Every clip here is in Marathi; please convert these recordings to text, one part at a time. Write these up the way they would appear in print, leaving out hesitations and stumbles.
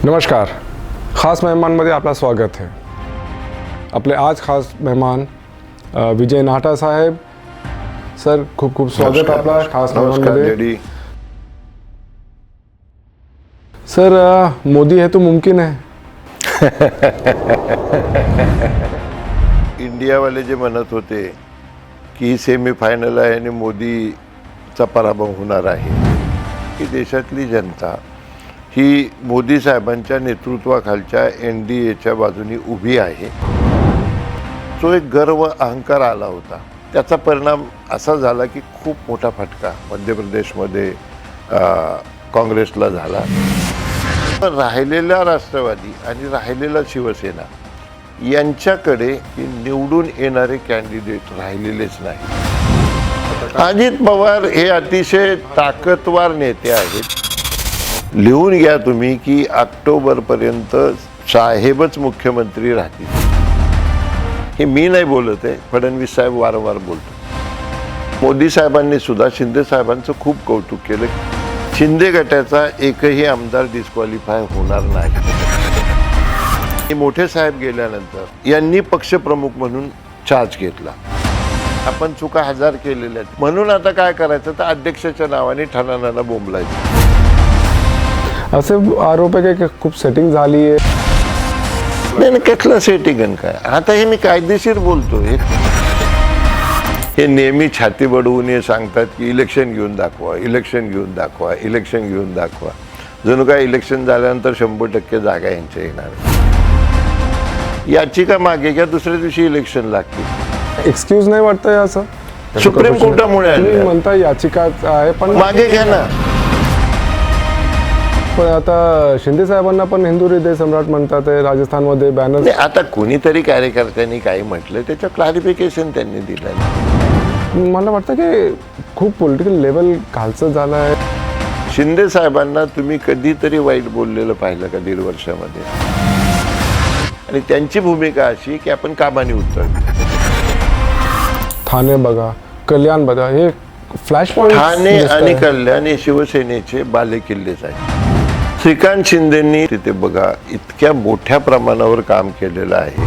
नमस्कार. खास मेहमानमध्ये आपलं स्वागत आहे. आपले आज खास मेहमान विजय नाहटा साहेब. सर, खूप खूप स्वागत आपला खास मेहमानमध्ये. सर, मोदी है तो मुमकिन है. इंडियावाले जे म्हणत होते की सेमीफायनल आहे आणि मोदीचा पराभव होणार आहे, की देशातली जनता ही मोदी साहेबांच्या नेतृत्वाखालच्या NDAच्या बाजूने उभी आहे. तो एक गर्व अहंकार आला होता. त्याचा परिणाम असा झाला की खूप मोठा फटका मध्य प्रदेशमध्ये काँग्रेसला झाला. राहिलेला राष्ट्रवादी आणि राहिलेला शिवसेना यांच्याकडे निवडून येणारे कॅन्डिडेट राहिलेलेच नाही. अजित पवार हे अतिशय ताकदवार नेते आहेत. लिहून घ्या तुम्ही की ऑक्टोबरपर्यंत साहेबच मुख्यमंत्री राहतील. हे मी नाही बोलत आहे, फडणवीस साहेब वारंवार बोलतो. मोदी साहेबांनी सुद्धा शिंदे साहेबांचं खूप कौतुक केलं. शिंदे गटाचा एकही आमदार डिस्क्वालिफाय होणार नाही. मोठे साहेब गेल्यानंतर यांनी पक्षप्रमुख म्हणून चार्ज घेतला. आपण चुका हजार केलेल्या आहेत, म्हणून आता काय करायचं तर अध्यक्षाच्या नावाने ठणाणाला बोंबलायचं. असे आरोप आहे की खूप सेटिंग झाली आहे. नाही, कसलं सेटिंग आणि काय. आता हे मी कायदेशीर बोलतोय. हे नेहमी छाती बडवून हे सांगतात की इलेक्शन घेऊन दाखवा, इलेक्शन घेऊन दाखवा, इलेक्शन घेऊन दाखवा. जणू काय इलेक्शन झाल्यानंतर 100% जागा यांच्या येणार. याचिका मागे घ्या, दुसऱ्या दिवशी इलेक्शन लागतील. एक्सक्यूज नाही वाटतंय असं सुप्रीम कोर्टामुळे तुम्ही म्हणता याचिका आहे, पण मागे घ्या ना. पण आता शिंदे साहेबांना पण हिंदू हृदय सम्राट म्हणतात. राजस्थानमध्ये बॅनर. आता कोणीतरी कार्यकर्त्यांनी काही म्हटलं त्याचं क्लॅरिफिकेशन त्यांनी दिलं. मला वाटतं की खूप पॉलिटिकल लेवल खालचं झालं आहे. शिंदे साहेबांना तुम्ही कधीतरी वाईट बोललेलं पाहिलं का 1.5 वर्षामध्ये? आणि त्यांची भूमिका अशी की आपण कामाने उतरतो. ठाणे बघा, कल्याण बघा, हे फ्लॅश पॉइंट. ठाणे आणि कल्याण हे शिवसेनेचे बालेकिल्लेच आहेत. श्रीकांत शिंदेंनी तिथे बघा इतक्या मोठ्या प्रमाणावर काम केलेलं आहे.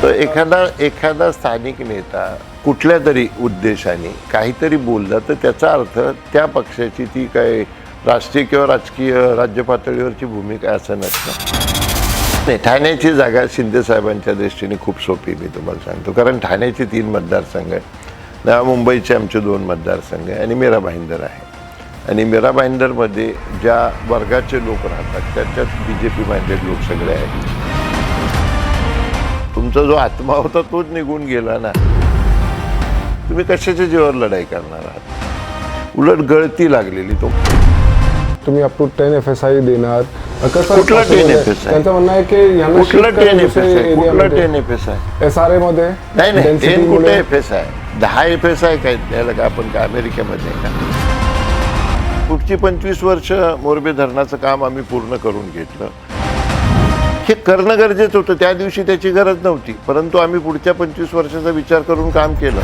तर एखादा स्थानिक नेता कुठल्या तरी उद्देशाने काहीतरी बोलला तर त्याचा अर्थ त्या पक्षाची ती काय राष्ट्रीय किंवा राजकीय राज्य पातळीवरची भूमिका असं नसतं. नाही, ठाण्याची जागा शिंदे साहेबांच्या दृष्टीने खूप सोपी, मी तुम्हाला सांगतो. कारण ठाण्याचे 3 मतदारसंघ आहेत, मुंबईचे आमचे 2 मतदारसंघ आहे आणि मीरा भाईंदर आहे. आणि मीरा भाईंदरमध्ये ज्या वर्गाचे लोक राहतात त्याच्यात BJP माइंडेड लोक सगळे आहेत. तुमचा जो आत्मा होता तोच निघून गेला ना. तुम्ही कशाच्या जीवावर लढाई करणार आहात? उलट गळती लागलेली. तुम्ही अप टू 10 FSI देणार. कुठला 10 FSI? त्यांचं म्हणणं आहे की यांना कुठला 10 FSI? कुठला 10 FSI? SRA मध्ये नाही, 10 कुठे FSI? 10 FSI काय द्यायला का आपण का अमेरिकेमध्ये का? पुढची 25 वर्ष मोरबे धरणाचं काम आम्ही पूर्ण करून घेतलं. हे करणं गरजेचं होतं. त्या दिवशी त्याची गरज नव्हती, परंतु आम्ही पुढच्या 25 वर्षाचा विचार करून काम केलं.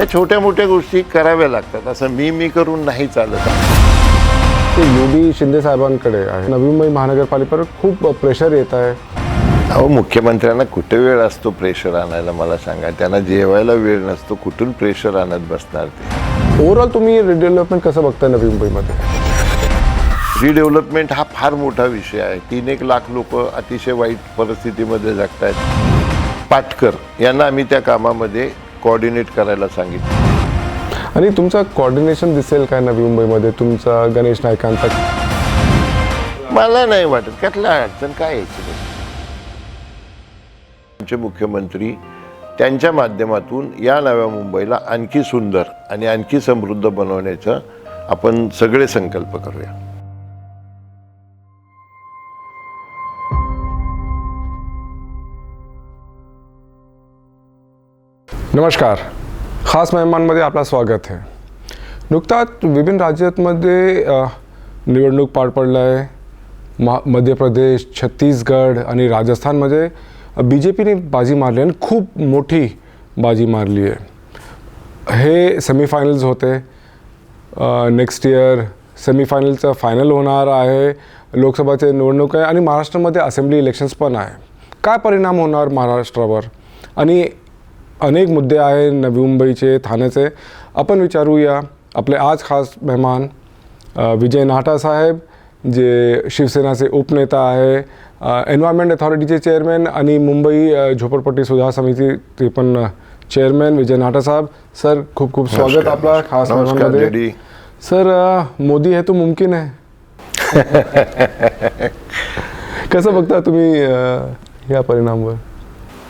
या छोट्या मोठ्या गोष्टी कराव्या लागतात. असं मी करून नाही चालत. UD शिंदे साहेबांकडे आहे. नवी मुंबई महानगरपालिकेवर खूप प्रेशर येत आहे. अहो, मुख्यमंत्र्यांना कुठे वेळ असतो प्रेशर आणायला? मला सांगा. त्यांना जेवायला वेळ नसतो, कुठून प्रेशर आणत बसणार ते? ओव्हरऑल तुम्ही रिडेव्हलपमेंट कसं बघताय नवी मुंबईमध्ये? रिडेव्हलपमेंट हा फार मोठा विषय आहे. 3-1 लाख लोक अतिशय वाईट परिस्थितीमध्ये जगत आहेत. पाटकर यांना आम्ही त्या कामामध्ये कोऑर्डिनेट करायला सांगितलं. आणि तुमचं कोऑर्डिनेशन दिसेल काय नवी मुंबईमध्ये तुमचा गणेश नाईकांचा? मला नाही वाटत. कसल्या अडचण काय यायची? आमचे मुख्यमंत्री त्यांच्या माध्यमातून या नव्या मुंबईला आणखी सुंदर आणि आणखी समृद्ध बनवण्याचा आपण सगळे संकल्प करूया. नमस्कार. खास मेहमानमध्ये आपलं स्वागत आहे. नुकताच विभिन्न राज्यांमध्ये निवडणूक पार पडला आहे. मध्य प्रदेश, छत्तीसगड आणि राजस्थानमध्ये BJPने बाजी मारली आणि खूप मोठी बाजी मारली आहे. हे सेमीफायनल्स होते. नेक्स्ट इयर सेमीफायनलचं फायनल होणार आहे. लोकसभाचे निवडणूक आहे आणि महाराष्ट्रामध्ये असेंब्ली इलेक्शन्स पण आहे. काय परिणाम होणार महाराष्ट्रावर? आणि अनेक मुद्दे आहे नवी मुंबईचे, ठाण्याचे. आपण विचारूया आपले आज खास मेहमान विजय नाहटा साहेब, जे शिवसेनाचे उपनेता आहे, एन्व्हायरमेंट अथॉरिटीचे चेअरमॅन आणि मुंबई झोपडपट्टी सुधार समितीचे पण चेअरमॅन विजय नाहटा साहब. सर खूप खूप स्वागत आपला खास मेहमानमध्ये. सर मोदी है तो मुमकिन है. कसं बघता तुम्ही या परिणामावर?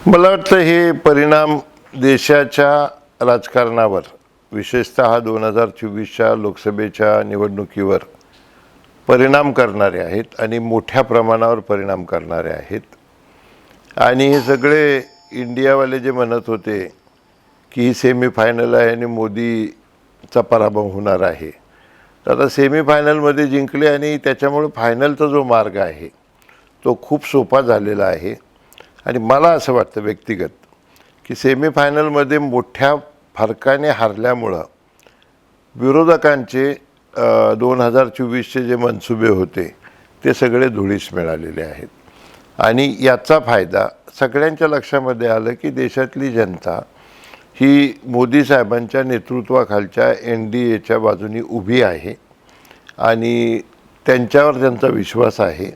मला वाटतं हे परिणाम देशाच्या राजकारणावर, विशेषतः 2024च्या लोकसभेच्या निवडणुकीवर परिणाम करणारे आहेत आणि मोठ्या प्रमाणावर परिणाम करणारे आहेत. आणि हे सगळे इंडियावाले जे म्हणत होते की ही सेमीफायनल आहे आणि मोदीचा पराभव होणार आहे, तर आता सेमीफायनलमध्ये जिंकले आणि त्याच्यामुळे फायनलचा जो मार्ग आहे तो खूप सोपा झालेला आहे. आणि मला असं वाटतं व्यक्तिगत की सेमीफायनलमध्ये मोठ्या फरकाने हारल्यामुळं विरोधकांचे 2024चे जे मनसुबे होते ते सगळे धुळीस मिळालेले आहेत. आणि याचा फायदा सगळ्यांच्या लक्षामध्ये आलं की देशातली जनता ही मोदी साहेबांच्या नेतृत्वाखालच्या NDAच्या बाजूनी उभी आहे आणि त्यांच्यावर त्यांचा विश्वास आहे.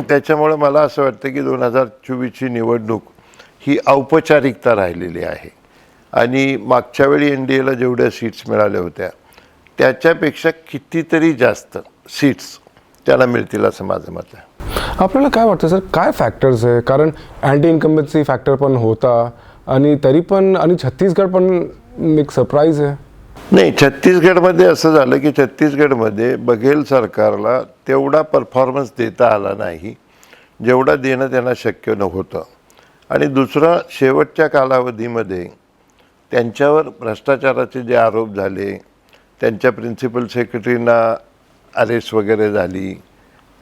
त्याच्यामुळे मला असं वाटतं की 2024ची निवडणूक ही औपचारिकता राहिलेली आहे. आणि मागच्या वेळी NDAला जेवढ्या सीट्स मिळाल्या होत्या त्याच्यापेक्षा कितीतरी जास्त सीट्स त्याला मिळतील असं माझं मत आहे. आपल्याला काय वाटतं सर, काय फॅक्टर्स आहे? कारण अँटी इन्कम्बन्सी फॅक्टर पण होता आणि तरी पण, आणि छत्तीसगड पण एक सरप्राईज आहे. नाही, छत्तीसगडमध्ये असं झालं की छत्तीसगडमध्ये बघेल सरकारला तेवढा परफॉर्मन्स देता आला नाही जेवढा देणं त्यांना शक्य नव्हतं. आणि दुसरं, शेवटच्या कालावधीमध्ये त्यांच्यावर भ्रष्टाचाराचे जे आरोप झाले, त्यांच्या प्रिन्सिपल सेक्रेटरीना अरेस्ट वगैरे झाली,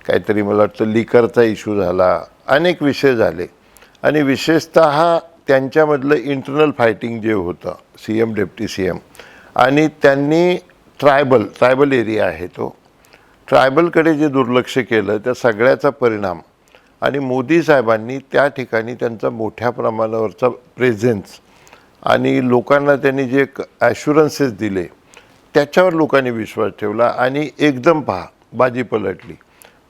काहीतरी मला वाटतं लिकरचा इश्यू झाला, अनेक विषय झाले. आणि विशेषतः त्यांच्यामधलं इंटरनल फायटिंग जे होतं CM डेप्टी CM, आणि त्यांनी ट्रायबल एरिया आहे तो, ट्रायबलकडे जे दुर्लक्ष केलं त्या सगळ्याचा परिणाम. आणि मोदी साहेबांनी त्या ठिकाणी त्यांचा मोठ्या प्रमाणावरचा प्रेझेन्स आणि लोकांना त्यांनी जे ॲश्युरन्सेस दिले त्याच्यावर लोकांनी विश्वास ठेवला आणि एकदम बाजी पलटली.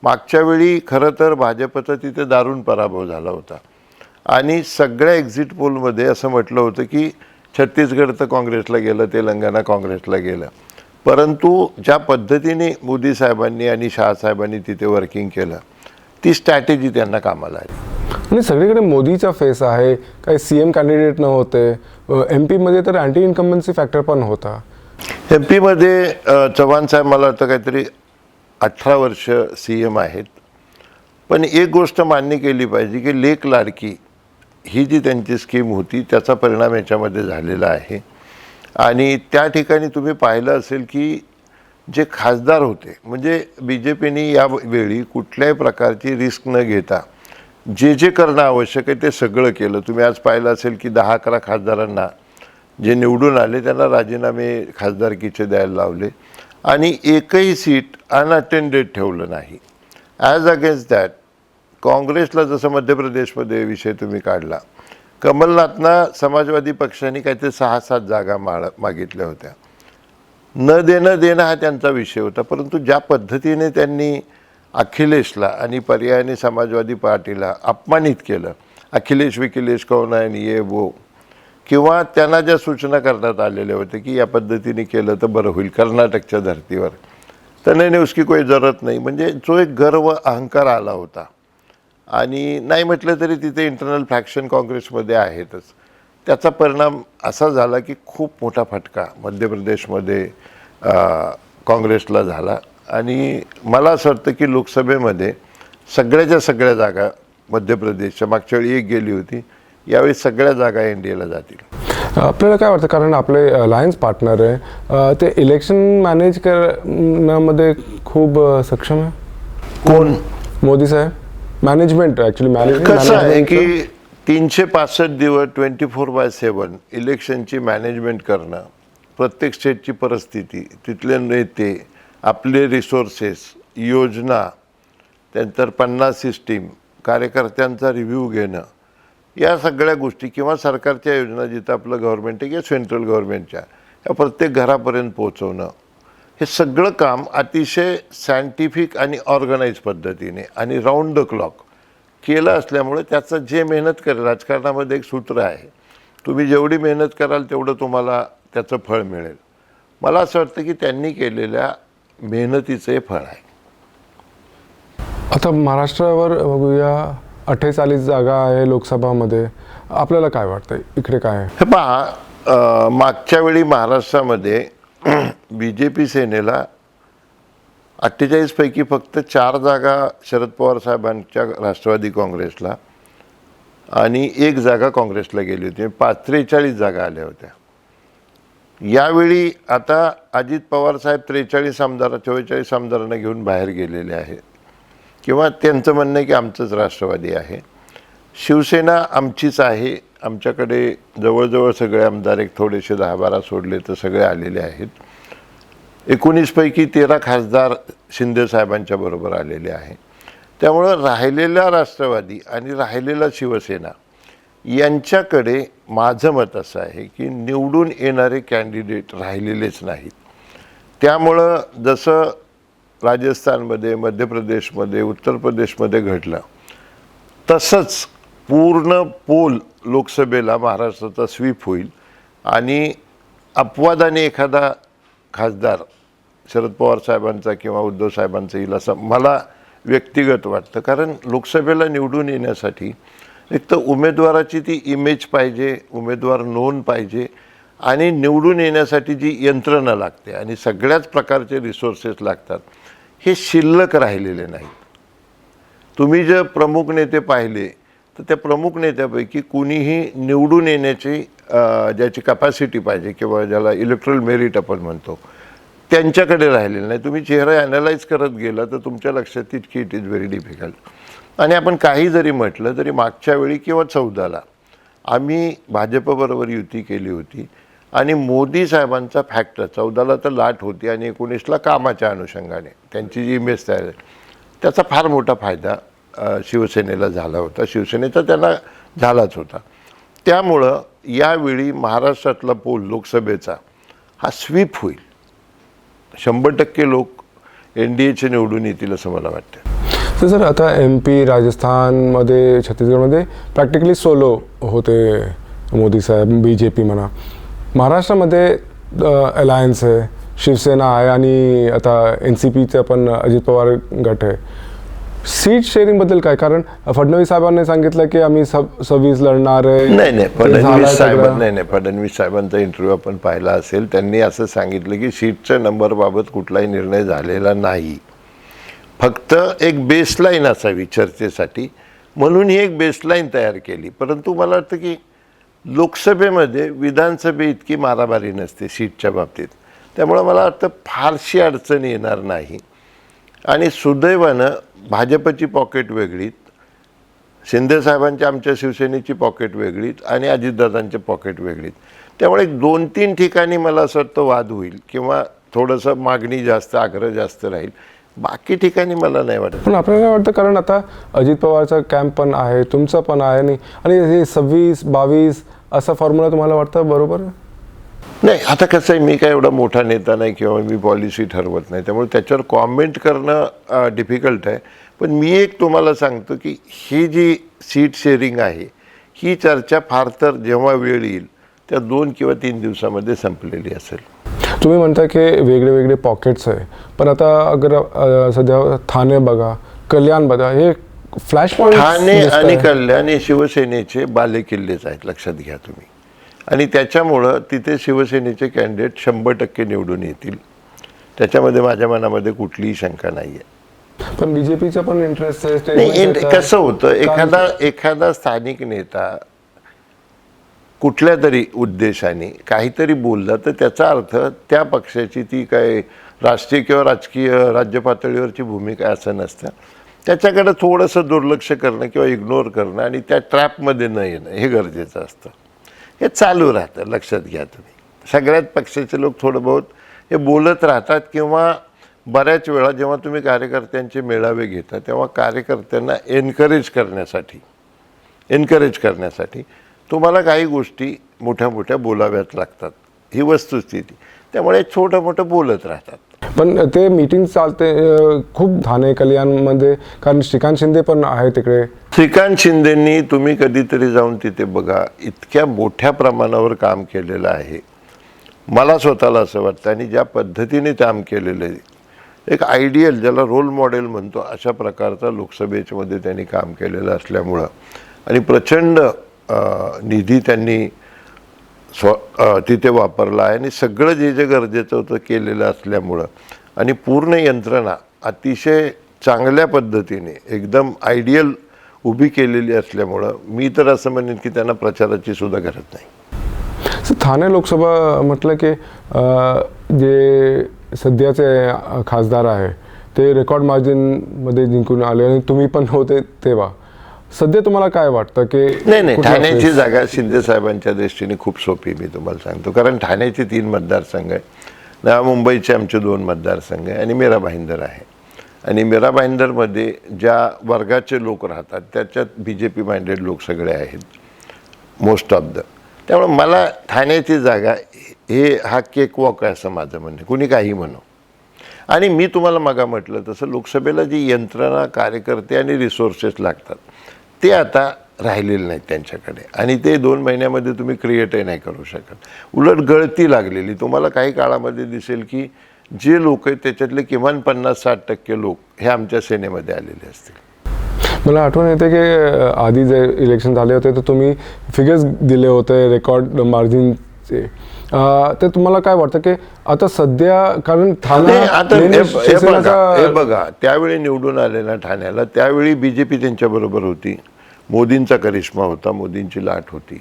मागच्या वेळी खरं तर भाजपचा तिथे दारुण पराभव झाला होता आणि सगळ्या एक्झिट पोलमध्ये असं म्हटलं होतं की छत्तीसगड तर काँग्रेसला गेलं, तेलंगणा काँग्रेसला गेलं. परंतु ज्या पद्धतीने मोदी साहेबांनी आणि शहासाहेबांनी तिथे वर्किंग केलं ती स्ट्रॅटेजी त्यांना कामाला आली. आणि सगळीकडे मोदीचा फेस आहे, काही CM कॅन्डिडेट नव्हते. MP मध्ये तर अँटी इन्कम्बन्सी फॅक्टर पण होता. MP मध्ये चव्हाण साहेब मला वाटतं काहीतरी 18 वर्ष CM आहेत. पण एक गोष्ट मान्य केली पाहिजे की लेक लाडकी ही जी त्यांची स्कीम होती त्याचा परिणाम याच्यामध्ये झालेला आहे. आणि त्या ठिकाणी तुम्ही पाहिलं असेल की जे खासदार होते, म्हणजे BJPने यावेळी कुठल्याही प्रकारची रिस्क न घेता जे करणं आवश्यक आहे ते सगळं केलं. तुम्ही आज पाहिलं असेल की 10-11 खासदारांना जे निवडून आले त्यांना राजीनामे खासदारकीचे द्यायला लावले आणि एकही सीट अनअटेंडेड ठेवलं नाही. ॲज अगेन्स्ट दॅट काँग्रेसला, जसं मध्य प्रदेशमध्ये विषय तुम्ही काढला, कमलनाथना समाजवादी पक्षाने काहीतरी 6-7 जागा मागितल्या होत्या. न देणं हा त्यांचा विषय होता. परंतु ज्या पद्धतीने त्यांनी अखिलेशला आणि पर्यायाने समाजवादी पार्टीला अपमानित केलं, अखिलेश कौन आहे आणि ये वो, किंवा त्यांना ज्या सूचना करण्यात आलेल्या होत्या की या पद्धतीने केलं तर बरं होईल कर्नाटकच्या धर्तीवर, तर नाही उसकी कोई जरूरत नाही, म्हणजे जो एक गर्व अहंकार आला होता. आणि नाही म्हटलं तरी तिथे इंटरनल फॅक्शन काँग्रेसमध्ये आहेतच. त्याचा परिणाम असा झाला की खूप मोठा फटका मध्य प्रदेशमध्ये काँग्रेसला झाला. आणि मला असं वाटतं की लोकसभेमध्ये सगळ्या जागा मध्य प्रदेशच्या, मागच्या वेळी एक गेली होती, यावेळी सगळ्या जागा NDAला जातील. आपल्याला काय वाटतं, कारण आपले अलायन्स पार्टनर आहे ते इलेक्शन मॅनेज करण्यामध्ये खूप सक्षम आहे? कोण? मोदी साहेब. मॅनेजमेंट ॲक्च्युली कसं आहे की 365 दिवस 24/7 इलेक्शनची मॅनेजमेंट करणं, प्रत्येक स्टेटची परिस्थिती, तिथले नेते, आपले रिसोर्सेस, योजना त्यानंतर 50 सिस्टीम, कार्यकर्त्यांचा रिव्ह्यू घेणं, या सगळ्या गोष्टी किंवा सरकारच्या योजना जिथं आपलं गव्हर्नमेंट आहे किंवा सेंट्रल गव्हर्नमेंटच्या या प्रत्येक घरापर्यंत पोहोचवणं, हे सगळं काम अतिशय सायंटिफिक आणि ऑर्गनाईज पद्धतीने आणि राऊंड द क्लॉक केलं असल्यामुळे त्याचं जे मेहनत करेल, राजकारणामध्ये एक सूत्र आहे, तुम्ही जेवढी मेहनत कराल तेवढं तुम्हाला त्याचं फळ मिळेल. मला असं वाटतं की त्यांनी केलेल्या मेहनतीचं हे फळ आहे. आता महाराष्ट्रावर बघूया, 48 जागा आहे लोकसभामध्ये. आपल्याला काय वाटतं इकडे काय आहे? हे पहा, मागच्या वेळी महाराष्ट्रामध्ये BJP सेनेला 48 पैकी फक्त 4 जागा शरद पवार साहेबांच्या राष्ट्रवादी काँग्रेसला आणि 1 जागा काँग्रेसला गेली होती. 43 जागा आल्या होत्या. यावेळी आता अजित पवार साहेब 44 आमदारांना घेऊन बाहेर गेलेले आहेत किंवा त्यांचं म्हणणं आहे की आमचंच राष्ट्रवादी आहे. शिवसेना आमचीच आहे, आमच्याकडे जवळजवळ सगळे आमदार, एक थोडेसे 10-12 सोडले तर सगळे आलेले आहेत. 19 पैकी 13 खासदार शिंदे साहेबांच्या बरोबर आलेले आहे. त्यामुळं राहिलेला राष्ट्रवादी आणि राहिलेला शिवसेना यांच्याकडे माझं मत असं आहे की निवडून येणारे कॅन्डिडेट राहिलेलेच नाहीत. त्यामुळं जसं राजस्थानमध्ये, मध्य प्रदेशमध्ये, उत्तर प्रदेशमध्ये घडलं तसंच पूर्ण पोल लोकसभेला महाराष्ट्राचा स्वीप होईल आणि अपवादाने एखादा खासदार शरद पवार साहेबांचा किंवा उद्धव साहेबांचा येईल असं मला व्यक्तिगत वाटतं. कारण लोकसभेला निवडून येण्यासाठी एक तर उमेदवाराची ती इमेज पाहिजे, उमेदवार नोंद पाहिजे आणि निवडून येण्यासाठी जी यंत्रणा लागते आणि सगळ्याच प्रकारचे रिसोर्सेस लागतात, हे शिल्लक राहिलेले नाहीत. तुम्ही जे प्रमुख नेते पाहिले तर त्या प्रमुख नेत्यापैकी कुणीही निवडून येण्याची ज्याची कॅपॅसिटी पाहिजे किंवा ज्याला इलेक्ट्रल मेरिट आपण म्हणतो त्यांच्याकडे राहिलेलं नाही. तुम्ही चेहरा ॲनालाइज करत गेला तर तुमच्या लक्षात येईल की इट इज व्हेरी डिफिकल्ट. आणि आपण काही जरी म्हटलं तरी मागच्या वेळी किंवा 14ला आम्ही भाजपबरोबर युती केली होती आणि मोदी साहेबांचा फॅक्टर 14ला तर लाट होती आणि 19ला कामाच्या अनुषंगाने त्यांची जी इमेज तयार आहे त्याचा फार मोठा फायदा शिवसेनेला झाला होता, शिवसेनेचा त्यांना झालाच होता. त्यामुळं यावेळी महाराष्ट्रातला पोल लोकसभेचा हा स्वीप होईल. 100% लोक NDAचे निवडून येतील असं मला वाटतं. तर सर, आता MP, राजस्थानमध्ये, छत्तीसगडमध्ये प्रॅक्टिकली सोलो होते मोदी साहेब, BJP म्हणा. महाराष्ट्रामध्ये अलायन्स आहे, शिवसेना आहे आणि आता NCPचं पण अजित पवार गट आहे. सीट शेअरिंगबद्दल काय? कारण फडणवीस साहेबांनी सांगितलं की आम्ही 26 लढणार आहे. नाही, फडणवीस साहेबांचा इंटरव्ह्यू आपण पाहिला असेल. त्यांनी असं सांगितलं की सीटच्या नंबरबाबत कुठलाही निर्णय झालेला नाही, फक्त एक बेसलाईन असावी चर्चेसाठी म्हणून ही एक बेसलाईन तयार केली. परंतु मला वाटतं की लोकसभेमध्ये विधानसभे इतकी मारामारी नसते सीटच्या बाबतीत, त्यामुळं मला वाटतं फारशी अडचण येणार नाही. आणि सुदैवानं भाजपची पॉकेट वेगळीत, शिंदेसाहेबांच्या आमच्या शिवसेनेची पॉकेट वेगळीत आणि अजितदादांची पॉकेट वेगळीत. त्यामुळे 2-3 ठिकाणी मला असं वाटतं वाद होईल किंवा थोडंसं मागणी जास्त, आग्रह जास्त राहील. बाकी ठिकाणी मला नाही वाटत. पण आपल्याला काय वाटतं, कारण आता अजित पवारचा कॅम्प पण आहे, तुमचा पण आहे आणि हे 26-22 असा फॉर्म्युला तुम्हाला वाटतं बरोबर? नाही, आता कसं आहे, मी काय एवढा मोठा नेता नाही किंवा मी पॉलिसी ठरवत नाही, त्यामुळे त्याच्यावर कॉमेंट करणं डिफिकल्ट आहे. पण मी एक तुम्हाला सांगतो की ही जी सीट शेअरिंग आहे ही चर्चा फार तर जेव्हा वेळ येईल त्या 2 किंवा 3 दिवसामध्ये संपलेली असेल. तुम्ही म्हणता की वेगळे वेगळे पॉकेट्स आहे, पण आता अगर सध्या ठाणे बघा, कल्याण बघा, हे फ्लॅश पॉईंट. ठाणे आणि कल्याण हे शिवसेनेचे बालेकिल्लेच आहेत, लक्षात घ्या तुम्ही. आणि त्याच्यामुळं तिथे शिवसेनेचे कॅन्डिडेट 100% निवडून येतील, त्याच्यामध्ये माझ्या मनामध्ये कुठलीही शंका नाही आहे. पण BJPचा पण इंटरेस्ट आहे. नाही, कसं होतं, एखादा स्थानिक नेता कुठल्या तरी उद्देशाने काहीतरी बोलला तर त्याचा अर्थ त्या पक्षाची ती काय राष्ट्रीय किंवा राजकीय राज्य पातळीवरची भूमिका असं नसतं. त्याच्याकडे थोडंसं दुर्लक्ष करणं किंवा इग्नोर करणं आणि त्या ट्रॅपमध्ये न येणं हे गरजेचं असतं. हे चालू राहतं, लक्षात घ्या तुम्ही. सगळ्याच पक्षाचे लोक थोडं बहुत हे बोलत राहतात किंवा बऱ्याच वेळा जेव्हा तुम्ही कार्यकर्त्यांचे मेळावे घेता तेव्हा कार्यकर्त्यांना एनकरेज करण्यासाठी तुम्हाला काही गोष्टी मोठ्या मोठ्या बोलाव्याच लागतात, ही वस्तुस्थिती. त्यामुळे छोटं मोठं बोलत राहतात. पण ते मीटिंग चालते खूप ठाणे कल्याणमध्ये, कारण श्रीकांत शिंदे पण आहे तिकडे. श्रीकांत शिंदेंनी तुम्ही कधीतरी जाऊन तिथे बघा, इतक्या मोठ्या प्रमाणावर काम केलेलं आहे. मला स्वतःला असं वाटतं, आणि ज्या पद्धतीने काम केलेलं आहे, एक आयडियल ज्याला रोल मॉडेल म्हणतो अशा प्रकारचा लोकसभेमध्ये त्यांनी काम केलेलं असल्यामुळं, आणि प्रचंड निधी त्यांनी तिथे वापरला आहे, आणि सगळं जे जे गरजेचं होतं केलेलं असल्यामुळं, आणि पूर्ण यंत्रणा अतिशय चांगल्या पद्धतीने एकदम आयडियल उभी केलेली असल्यामुळं मी तर असं म्हणेन की त्यांना प्रचाराची सुद्धा गरज नाही. ठाणे लोकसभा म्हटलं की जे सध्याचे खासदार आहे ते रेकॉर्ड मार्जिनमध्ये जिंकून आले, आणि तुम्ही पण होते तेव्हा. सध्या तुम्हाला काय वाटतं की नाही, ठाण्याची जागा शिंदे साहेबांच्या दृष्टीने खूप सोपी, मी तुम्हाला सांगतो. कारण ठाण्याचे 3 मतदारसंघ आहे, मुंबईचे आमचे 2 मतदारसंघ आहे, आणि मीरा भाईंदर आहे. आणि मीरा भाईंदरमध्ये ज्या वर्गाचे लोक राहतात त्याच्यात BJP माइंडेड लोक सगळे आहेत, मोस्ट ऑफ द. त्यामुळे मला ठाण्याची जागा हा केक वॉक आहे असं माझं म्हणणं, कुणी काही म्हणो. आणि मी तुम्हाला मागा म्हटलं तसं लोकसभेला जी यंत्रणा, कार्यकर्ते आणि रिसोर्सेस लागतात ते आता राहिलेले नाहीत त्यांच्याकडे, आणि ते 2 महिन्यामध्ये तुम्ही क्रिएटही नाही करू शकत. उलट गळती लागलेली तुम्हाला काही काळामध्ये दिसेल की जे लोक आहेत त्याच्यातले किमान 50-60% लोक हे आमच्या सेनेमध्ये आलेले असतील. मला आठवण येते की आधी जे इलेक्शन झाले होते तर तुम्ही फिगर्स दिले होते रेकॉर्ड मार्जिनचे. तर तुम्हाला काय वाटतं की आता सध्या, कारण हे बघा, त्यावेळी निवडून आले ना ठाण्याला, त्यावेळी BJP त्यांच्याबरोबर होती, मोदींचा करिश्मा होता, मोदींची लाट होती,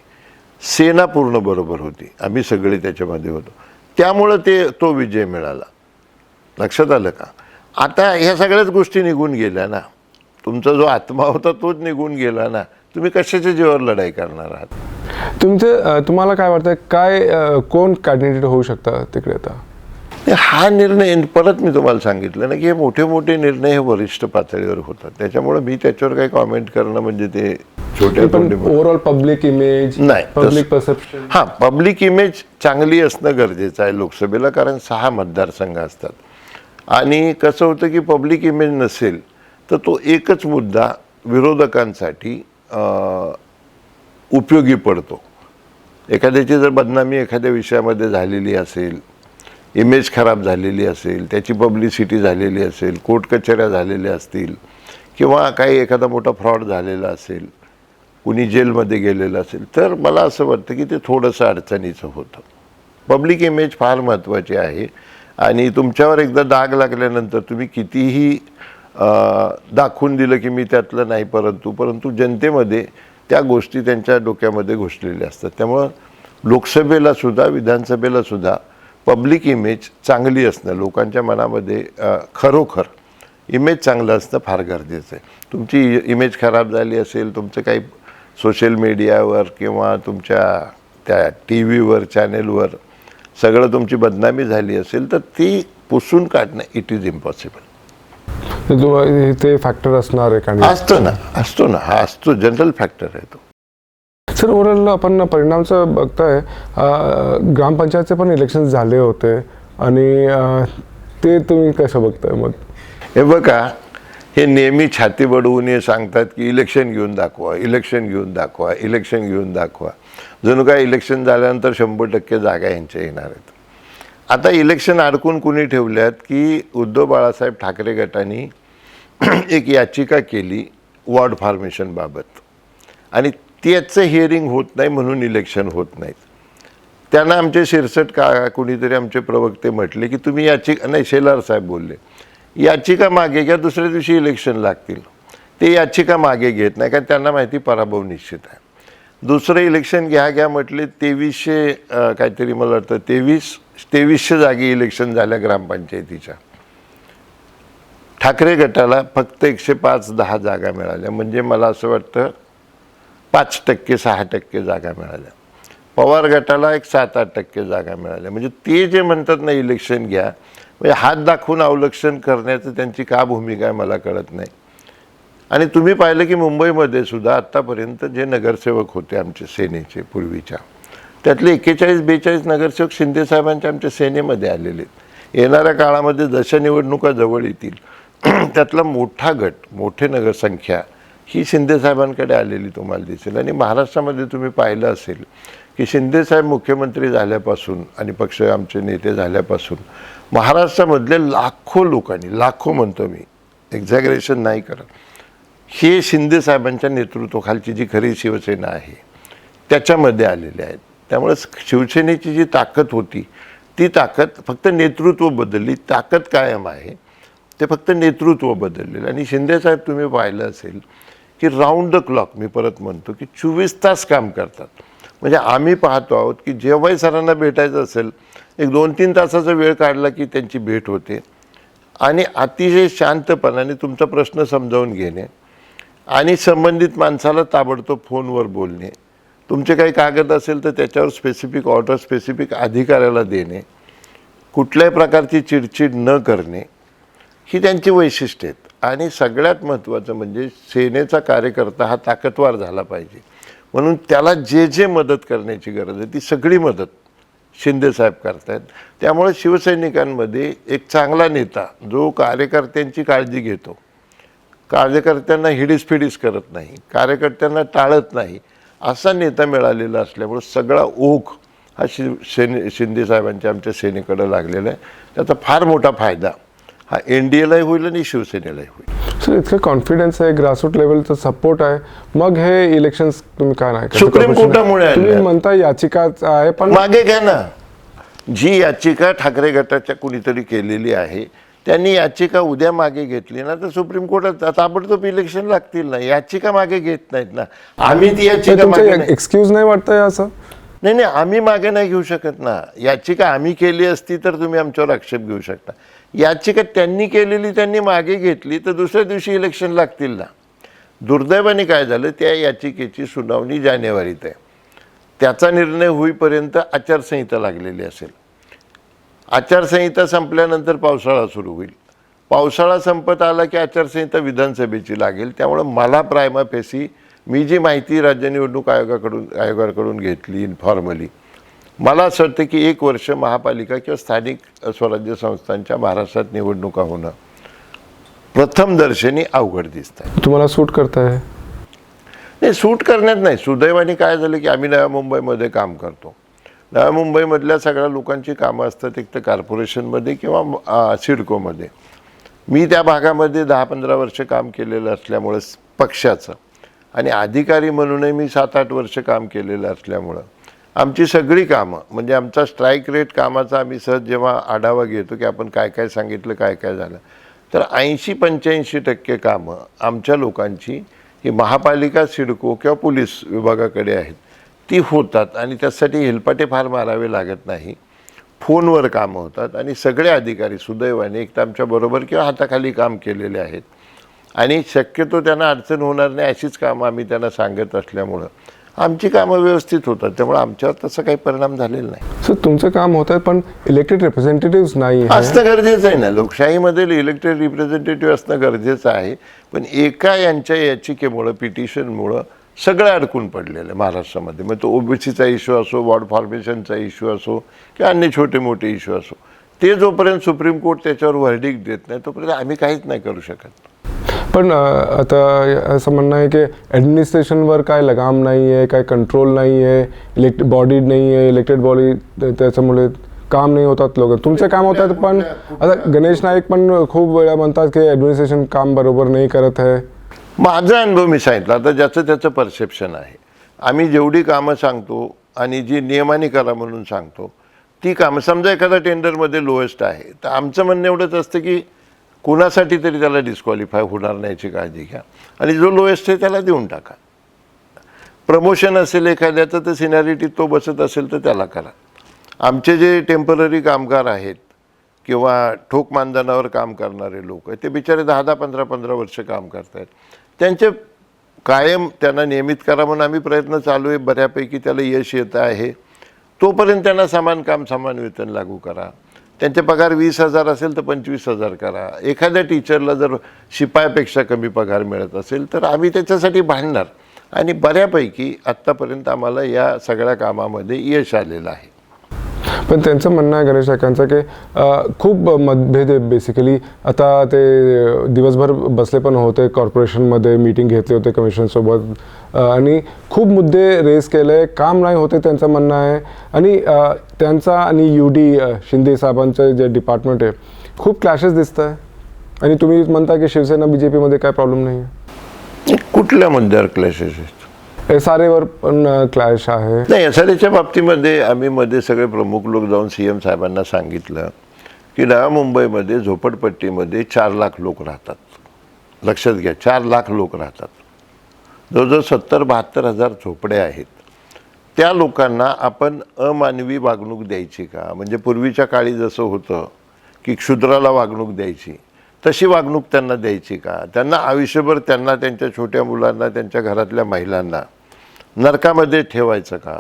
सेना पूर्ण बरोबर होती, आम्ही सगळे त्याच्यामध्ये होतो. त्यामुळं तो विजय मिळाला. लक्षात आलं का? आता ह्या सगळ्याच गोष्टी निघून गेल्या ना, तुमचा जो आत्मा होता तोच निघून गेला ना, तुम्ही कशाच्या जीवावर लढाई करणार आहात? तुम्हाला काय वाटतं, कोण कॅन्डिडेट होऊ शकता तिकडे आता? हा निर्णय, परत मी तुम्हाला सांगितलं ना की हे मोठे मोठे निर्णय हे वरिष्ठ पातळीवर होतात, त्याच्यामुळे मी त्याच्यावर काही कॉमेंट करणं म्हणजे ते छोटे. ओव्हरऑल पब्लिक इमेज नाही, पब्लिक परसेप्शन. हां, पब्लिक इमेज चांगली असणं गरजेचं आहे लोकसभेला, कारण 6 मतदारसंघ असतात. आणि कसं होतं की पब्लिक इमेज नसेल तर तो एकच मुद्दा विरोधकांसाठी उपयोगी पडतो. एखाद्याची जर बदनामी एखाद्या विषयामध्ये झालेली असेल, इमेज खराब झालेली असेल, त्याची पब्लिसिटी झालेली असेल, कोर्ट कचऱ्या झालेल्या असतील, किंवा काही एखादा मोठा फ्रॉड झालेला असेल, कुणी जेलमध्ये गेलेलं असेल, तर मला असं वाटतं की ते थोडंसं अडचणीचं होतं. पब्लिक इमेज फार महत्त्वाची आहे, आणि तुमच्यावर एकदा डाग लागल्यानंतर तुम्ही कितीही दाखवून दिलं की मी त्यातलं नाही, परंतु जनतेमध्ये त्या गोष्टी त्यांच्या डोक्यामध्ये घुसलेल्या असतात. त्यामुळं लोकसभेला सुद्धा, विधानसभेला सुद्धा पब्लिक इमेज चांगली असणं, लोकांच्या मनामध्ये खरोखर इमेज चांगलं असणं फार गरजेचं आहे. तुमची इमेज खराब झाली असेल, तुमचं काही सोशल मीडियावर किंवा तुमच्या त्या TV वर, चॅनेलवर सगळं तुमची बदनामी झाली असेल, तर ती पुसून काढणं इट इज इम्पॉसिबल. ते फॅक्टर असणार आहे, असतो ना, हा असतो, जनरल फॅक्टर आहे तो. सर, ओव्हरऑल आपण परिणामचं बघताय, ग्रामपंचायतचे पण इलेक्शन झाले होते, आणि ते तुम्ही कसं बघताय मग? हे बघा, हे नेहमी छाती बडवून हे सांगतात की इलेक्शन घेऊन दाखवा, इलेक्शन घेऊन दाखवा, इलेक्शन घेऊन दाखवा. जणू काय इलेक्शन झाल्यानंतर 100% जागा यांच्या येणार आहेत. आता इलेक्शन अडकून कुणी ठेवल्यात की उद्धव बाळासाहेब ठाकरे गटाने एक याचिका केली वॉर्ड फॉर्मेशनबाबत, आणि त्याचं हिअरिंग होत नाही म्हणून इलेक्शन होत नाहीत. त्यांना आमचे शिरसट कुणीतरी आमचे प्रवक्ते म्हटले की तुम्ही याचिका, नाही, शेलार साहेब बोलले, याचिका मागे घ्या, दुसऱ्या दिवशी इलेक्शन लागतील. ते याचिका मागे घेत नाही, कारण त्यांना माहिती पराभव निश्चित आहे. दुसरं इलेक्शन घ्या म्हटले, 2300 काहीतरी, मला वाटतं 2300 जागी इलेक्शन झाल्या ग्रामपंचायतीच्या. ठाकरे गटाला फक्त 105-10 जागा मिळाल्या, म्हणजे मला असं वाटतं 5%-6% जागा मिळाल्या. पवार गटाला एक 7-8% जागा मिळाल्या. म्हणजे ते जे म्हणतात ना इलेक्शन घ्या, म्हणजे हात दाखवून अवलक्षण करण्याचं त्यांची का भूमिका आहे मला कळत नाही. आणि तुम्ही पाहिलं की मुंबईमध्ये सुद्धा आत्तापर्यंत जे नगरसेवक होते आमचे सेनेचे पूर्वीच्या, त्यातले 41-42 नगरसेवक शिंदेसाहेबांच्या आमच्या सेनेमध्ये आलेले आहेत. येणाऱ्या काळामध्ये जशा निवडणुका जवळ येतील त्यातला मोठा गट, मोठे नगरसंख्या ही शिंदेसाहेबांकडे आलेली तुम्हाला दिसेल. आणि महाराष्ट्रामध्ये तुम्ही पाहिलं असेल की शिंदेसाहेब मुख्यमंत्री झाल्यापासून आणि पक्ष आमचे नेते झाल्यापासून महाराष्ट्रामधले लाखो लोकांनी, लाखो म्हणतो मी, एक्झॅगरेशन नाही करत, हे शिंदेसाहेबांच्या नेतृत्वाखालची जी खरी शिवसेना आहे त्याच्यामध्ये आलेले आहेत. त्यामुळे शिवसेनेची जी ताकद होती ती ताकद फक्त नेतृत्व बदलली, ताकद कायम आहे, ते फक्त नेतृत्व बदललेलं. आणि शिंदेसाहेब तुम्ही पाहिलं असेल की राऊंड द क्लॉक, मी परत म्हणतो की 24 तास काम करतात. म्हणजे आम्ही पाहतो आहोत की जेव्हाही सरांना भेटायचं असेल 1-2-3 तासाचा वेळ काढला की त्यांची भेट होते आणि अतिशय शांतपणाने तुमचा प्रश्न समजावून घेणे आणि संबंधित माणसाला ताबडतोब फोनवर बोलणे, तुमचे काही कागद असेल तर त्याच्यावर स्पेसिफिक ऑर्डर स्पेसिफिक अधिकाऱ्याला देणे, कुठल्याही प्रकारची चिडचिड न करणे, ही त्यांची वैशिष्ट्ये आहेत. आणि सगळ्यात महत्त्वाचं म्हणजे सेनेचा कार्यकर्ता हा ताकदवार झाला पाहिजे, म्हणून त्याला जे जे मदत करण्याची गरज आहे ती सगळी मदत शिंदेसाहेब करतायत. त्यामुळे शिवसैनिकांमध्ये एक चांगला नेता जो कार्यकर्त्यांची काळजी घेतो, कार्यकर्त्यांना हिडीसफिडीस करत नाही, कार्यकर्त्यांना टाळत नाही, असा नेता मिळालेला असल्यामुळे सगळा ओघ हा शिंदेसाहेबांच्या आमच्या सेनेकडे लागलेला आहे. त्याचा फार मोठा फायदा हा NDAलाही होईल आणि शिवसेनेलाही होईल. सर इतकं कॉन्फिडन्स आहे, ग्रासरूट लेवलचा सपोर्ट आहे, मग हे इलेक्शन्स तुम्ही का नाही करत? सुप्रीम कोर्टामुळे तुम्ही म्हणता याचिका आहे, पण मागे घ्या ना, जी याचिका ठाकरे गटाच्या कुणीतरी केलेली आहे त्यांनी याचिका उद्या मागे घेतली ना तर सुप्रीम कोर्टात ताबडतोब इलेक्शन लागतील ना. याचिका मागे घेत नाहीत ना. आम्ही ती याचिका मागे एक्सक्यूज नाही वाटतंय असं? नाही, आम्ही मागे नाही घेऊ शकत ना. याचिका आम्ही केली असती तर तुम्ही आमच्यावर आक्षेप घेऊ शकता. याचिका त्यांनी केलेली त्यांनी मागे घेतली तर दुसऱ्या दिवशी इलेक्शन लागतील ना. दुर्दैवाने काय झालं, त्या याचिकेची सुनावणी जानेवारीत आहे, त्याचा निर्णय होईपर्यंत आचारसंहिता लागलेली असेल. आचारसंहिता संपल्यानंतर पावसाळा सुरू होईल, पावसाळा संपत आला की आचारसंहिता विधानसभेची लागेल. त्यामुळं मला प्रायमा फेसी मी जी माहिती राज्य निवडणूक आयोगाकडून घेतली इन्फॉर्मली, मला असं वाटतं की 1 वर्ष महापालिका किंवा स्थानिक स्वराज्य संस्थांच्या महाराष्ट्रात निवडणुका होणं प्रथम दर्शनी अवघड दिसत आहे. तुम्हाला सूट करताय? नाही, सूट करण्यात नाही. सुदैवाने काय झालं की आम्ही नव्या मुंबईमध्ये काम करतो. नव्या मुंबईमधल्या सगळ्या लोकांची कामं असतात एक तर कॉर्पोरेशनमध्ये किंवा सिडकोमध्ये. मी त्या भागामध्ये 10-15 वर्ष काम केलेलं असल्यामुळं पक्षाचं, आणि अधिकारी म्हणूनही मी 7-8 वर्ष काम केलेलं असल्यामुळं आमची सगळी कामं म्हणजे आमचा स्ट्राईक रेट कामाचा आम्ही सहज जेव्हा आढावा घेतो की आपण काय काय सांगितलं, काय काय झालं, तर 80-85% कामं आमच्या लोकांची ही महापालिका, सिडको किंवा पोलीस विभागाकडे आहेत, ती होतात. आणि त्यासाठी हेलपाटे फार मारावे लागत नाही, फोनवर कामं होतात. आणि सगळे अधिकारी सुदैवाने एक तर आमच्याबरोबर किंवा हाताखाली काम केलेले आहेत आणि शक्यतो त्यांना अडचण होणार नाही अशीच कामं आम्ही त्यांना सांगत असल्यामुळं आमची कामं व्यवस्थित होतात. त्यामुळे आमच्यावर तसा काही परिणाम झालेला नाही. सर तुमचं काम होत आहे पण इलेक्टेड रिप्रेझेंटेटिव्ह नाही असणं गरजेचं आहे ना. लोकशाहीमध्ये इलेक्टेड रिप्रेझेंटेटिव्ह असणं गरजेचं आहे. पण एका यांच्या याचिकेमुळं, पिटिशनमुळं सगळं अडकून पडलेलं आहे महाराष्ट्रामध्ये. मग तो OBCचा इश्यू असो, वॉर्ड फॉर्मेशनचा इश्यू असो किंवा अन्य छोटे मोठे इश्यू असो, ते जोपर्यंत सुप्रीम कोर्ट त्याच्यावर व्हर्डिक्ट देत नाही तोपर्यंत आम्ही काहीच नाही करू शकत. पण आता असं म्हणणं आहे की ॲडमिनिस्ट्रेशनवर काय लगाम नाही आहे, काय कंट्रोल नाही आहे, बॉडी नाही आहे, इलेक्टेड बॉडी, त्याच्यामुळे काम नाही होतात लोक. तुमचे काम होतात पण आता गणेश नाईक पण खूप वेळा म्हणतात की ॲडमिनिस्ट्रेशन काम बरोबर नाही करत आहे. माझा अनुभव मी सांगितला. आता ज्याचं त्याचं परसेप्शन आहे. आम्ही जेवढी कामं सांगतो आणि जी नियमाने करा म्हणून सांगतो ती कामं, समजा एखादा टेंडरमध्ये लोएस्ट आहे तर आमचं म्हणणं एवढंच असतं की कुणासाठी तरी त्याला डिस्क्वालिफाय होणार नाही याची काळजी घ्या आणि जो लोएस्ट आहे त्याला देऊन टाका. प्रमोशन असेल एखाद्याचं तर सिनियरिटी तो बसत असेल तर त्याला करा. आमचे जे टेम्पररी कामगार आहेत किंवा ठोक मानधनावर काम करणारे लोक आहेत ते बिचारे 10-10, 15-15 वर्ष काम करत आहेत. त्यांचे कायम त्यांना नियमित करा म्हणून आम्ही प्रयत्न चालू आहे. बऱ्यापैकी त्याला यश येत आहे. तोपर्यंत त्यांना समान काम समान वेतन लागू करा. त्यांचे पगार 20,000 असेल तर 25,000 करा. एखाद्या टीचरला जर शिपायापेक्षा कमी पगार मिळत असेल तर आम्ही त्याच्यासाठी भांडणार. आणि बऱ्यापैकी आत्तापर्यंत आम्हाला या सगळ्या कामामध्ये यश आलेलं आहे. पण त्यांचं म्हणणं आहे गणेश काकांचं की खूप मतभेद आहे बेसिकली. आता ते दिवसभर बसले पण होते कॉर्पोरेशनमध्ये, मीटिंग घेतली होते कमिशनसोबत आणि खूप मुद्दे रेस केले, काम नाही होते त्यांचं म्हणणं आहे. आणि त्यांचा आणि UD शिंदे साहेबांचं जे डिपार्टमेंट आहे खूप क्लॅशेस दिसत आहे. आणि तुम्ही म्हणता की शिवसेना BJPमध्ये काय प्रॉब्लेम नाही आहे. कुठल्या मुद्द्यावर क्लॅशेस आहेत? SRAवर पण क्लॅश आहे. नाही, SRAच्या बाबतीमध्ये आम्ही मध्ये सगळे प्रमुख लोक जाऊन CM साहेबांना सांगितलं की नव्या मुंबईमध्ये झोपडपट्टीमध्ये 4 लाख लोक राहतात. लक्षात घ्या, 4 लाख लोक राहतात. जवळजवळ 70-72 हजार झोपड्या आहेत. त्या लोकांना आपण अमानवी वागणूक द्यायची का? म्हणजे पूर्वीच्या काळी जसं होतं की क्षुद्राला वागणूक द्यायची, तशी वागणूक त्यांना द्यायची का? त्यांना आयुष्यभर त्यांना, त्यांच्या छोट्या मुलांना, त्यांच्या घरातल्या महिलांना नरकामध्ये ठेवायचं का?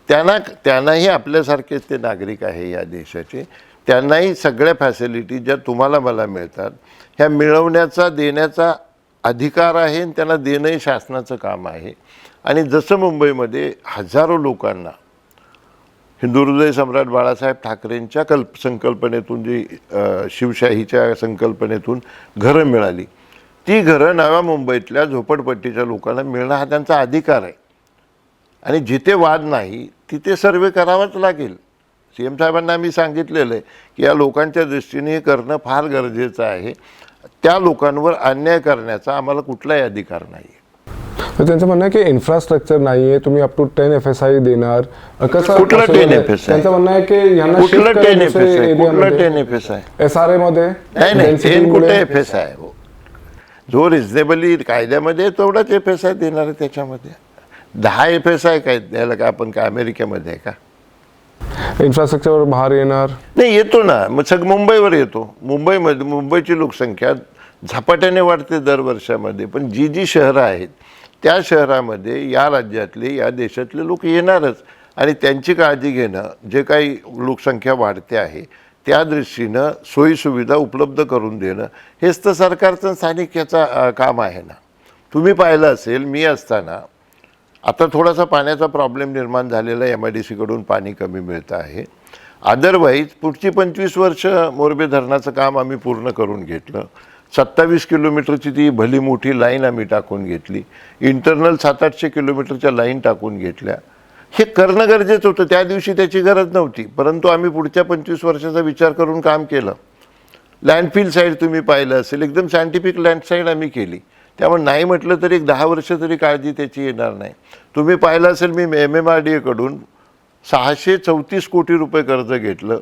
त्यांनाही आपल्यासारखेच ते नागरिक आहे या देशाचे. त्यांनाही सगळ्या फॅसिलिटी ज्या तुम्हाला मला मिळतात ह्या मिळवण्याचा, देण्याचा अधिकार आहे आणि त्यांना देणंही शासनाचं काम आहे. आणि जसं मुंबईमध्ये हजारो लोकांना हिंदुहृदय सम्राट बाळासाहेब ठाकरेंच्या संकल्पनेतून जी शिवशाहीच्या संकल्पनेतून घरं मिळाली, ती घरं नव्या मुंबईतल्या झोपडपट्टीच्या लोकांना मिळणं हा त्यांचा अधिकार आहे. आणि जिथे वाद नाही तिथे सर्वे करावाच लागेल. CM साहेबांना आम्ही सांगितलेलं आहे की या लोकांच्या दृष्टीने हे करणं फार गरजेचं आहे. त्या लोकांवर अन्याय करण्याचा आम्हाला कुठलाही अधिकार नाही. त्यांचं म्हणणं आहे की इन्फ्रास्ट्रक्चर नाही आहे, तुम्ही अप टू 10 FSI देणार. कुठलं 10 FSI? त्यांचं म्हणणं आहे की यांना कुठलं 10 FSI? कुठलं 10 FSI? SRA मध्ये नाही, 10 कुठे FSI? जो रिझनेबली कायद्यामध्ये तेवढाच FSI देणार आहे. त्याच्यामध्ये 10 FSI काय द्यायला का? आपण काय अमेरिकेमध्ये आहे का? इन्फ्रास्ट्रक्चरवर भार येणार नाही, येतो ना. मग मुंबईवर येतो. मुंबईची लोकसंख्या झपाट्याने वाढते दरवर्षामध्ये. पण जी जी शहरं आहेत त्या शहरामध्ये या राज्यातले, या देशातले लोक येणारच. आणि त्यांची काळजी घेणं, जे काही लोकसंख्या वाढते आहे त्या दृष्टीनं सोयीसुविधा उपलब्ध करून देणं, हेच तर सरकारचं स्थानिक याचा काम आहे ना. तुम्ही पाहिलं असेल, मी असताना आता थोडासा पाण्याचा प्रॉब्लेम निर्माण झालेला आहे. MIDCकडून पाणी कमी मिळतं आहे. अदरवाईज पुढची 25 वर्ष मोरबे धरणाचं काम आम्ही पूर्ण करून घेतलं. 27 किलोमीटरची ती भली मोठी लाईन आम्ही टाकून घेतली. इंटरनल 700-800 किलोमीटरच्या लाईन टाकून घेतल्या. हे करणं गरजेचं होतं. त्या दिवशी त्याची गरज नव्हती, परंतु आम्ही पुढच्या 25 वर्षाचा विचार करून काम केलं. लँडफिल साईड तुम्ही पाहिलं असेल, एकदम सायंटिफिक लँड साईड आम्ही केली. त्यामुळे नाही म्हटलं तरी 10 वर्ष तरी काळजी त्याची येणार नाही. तुम्ही पाहिलं असेल, मी MMRDAकडून 634 कोटी रुपये कर्ज घेतलं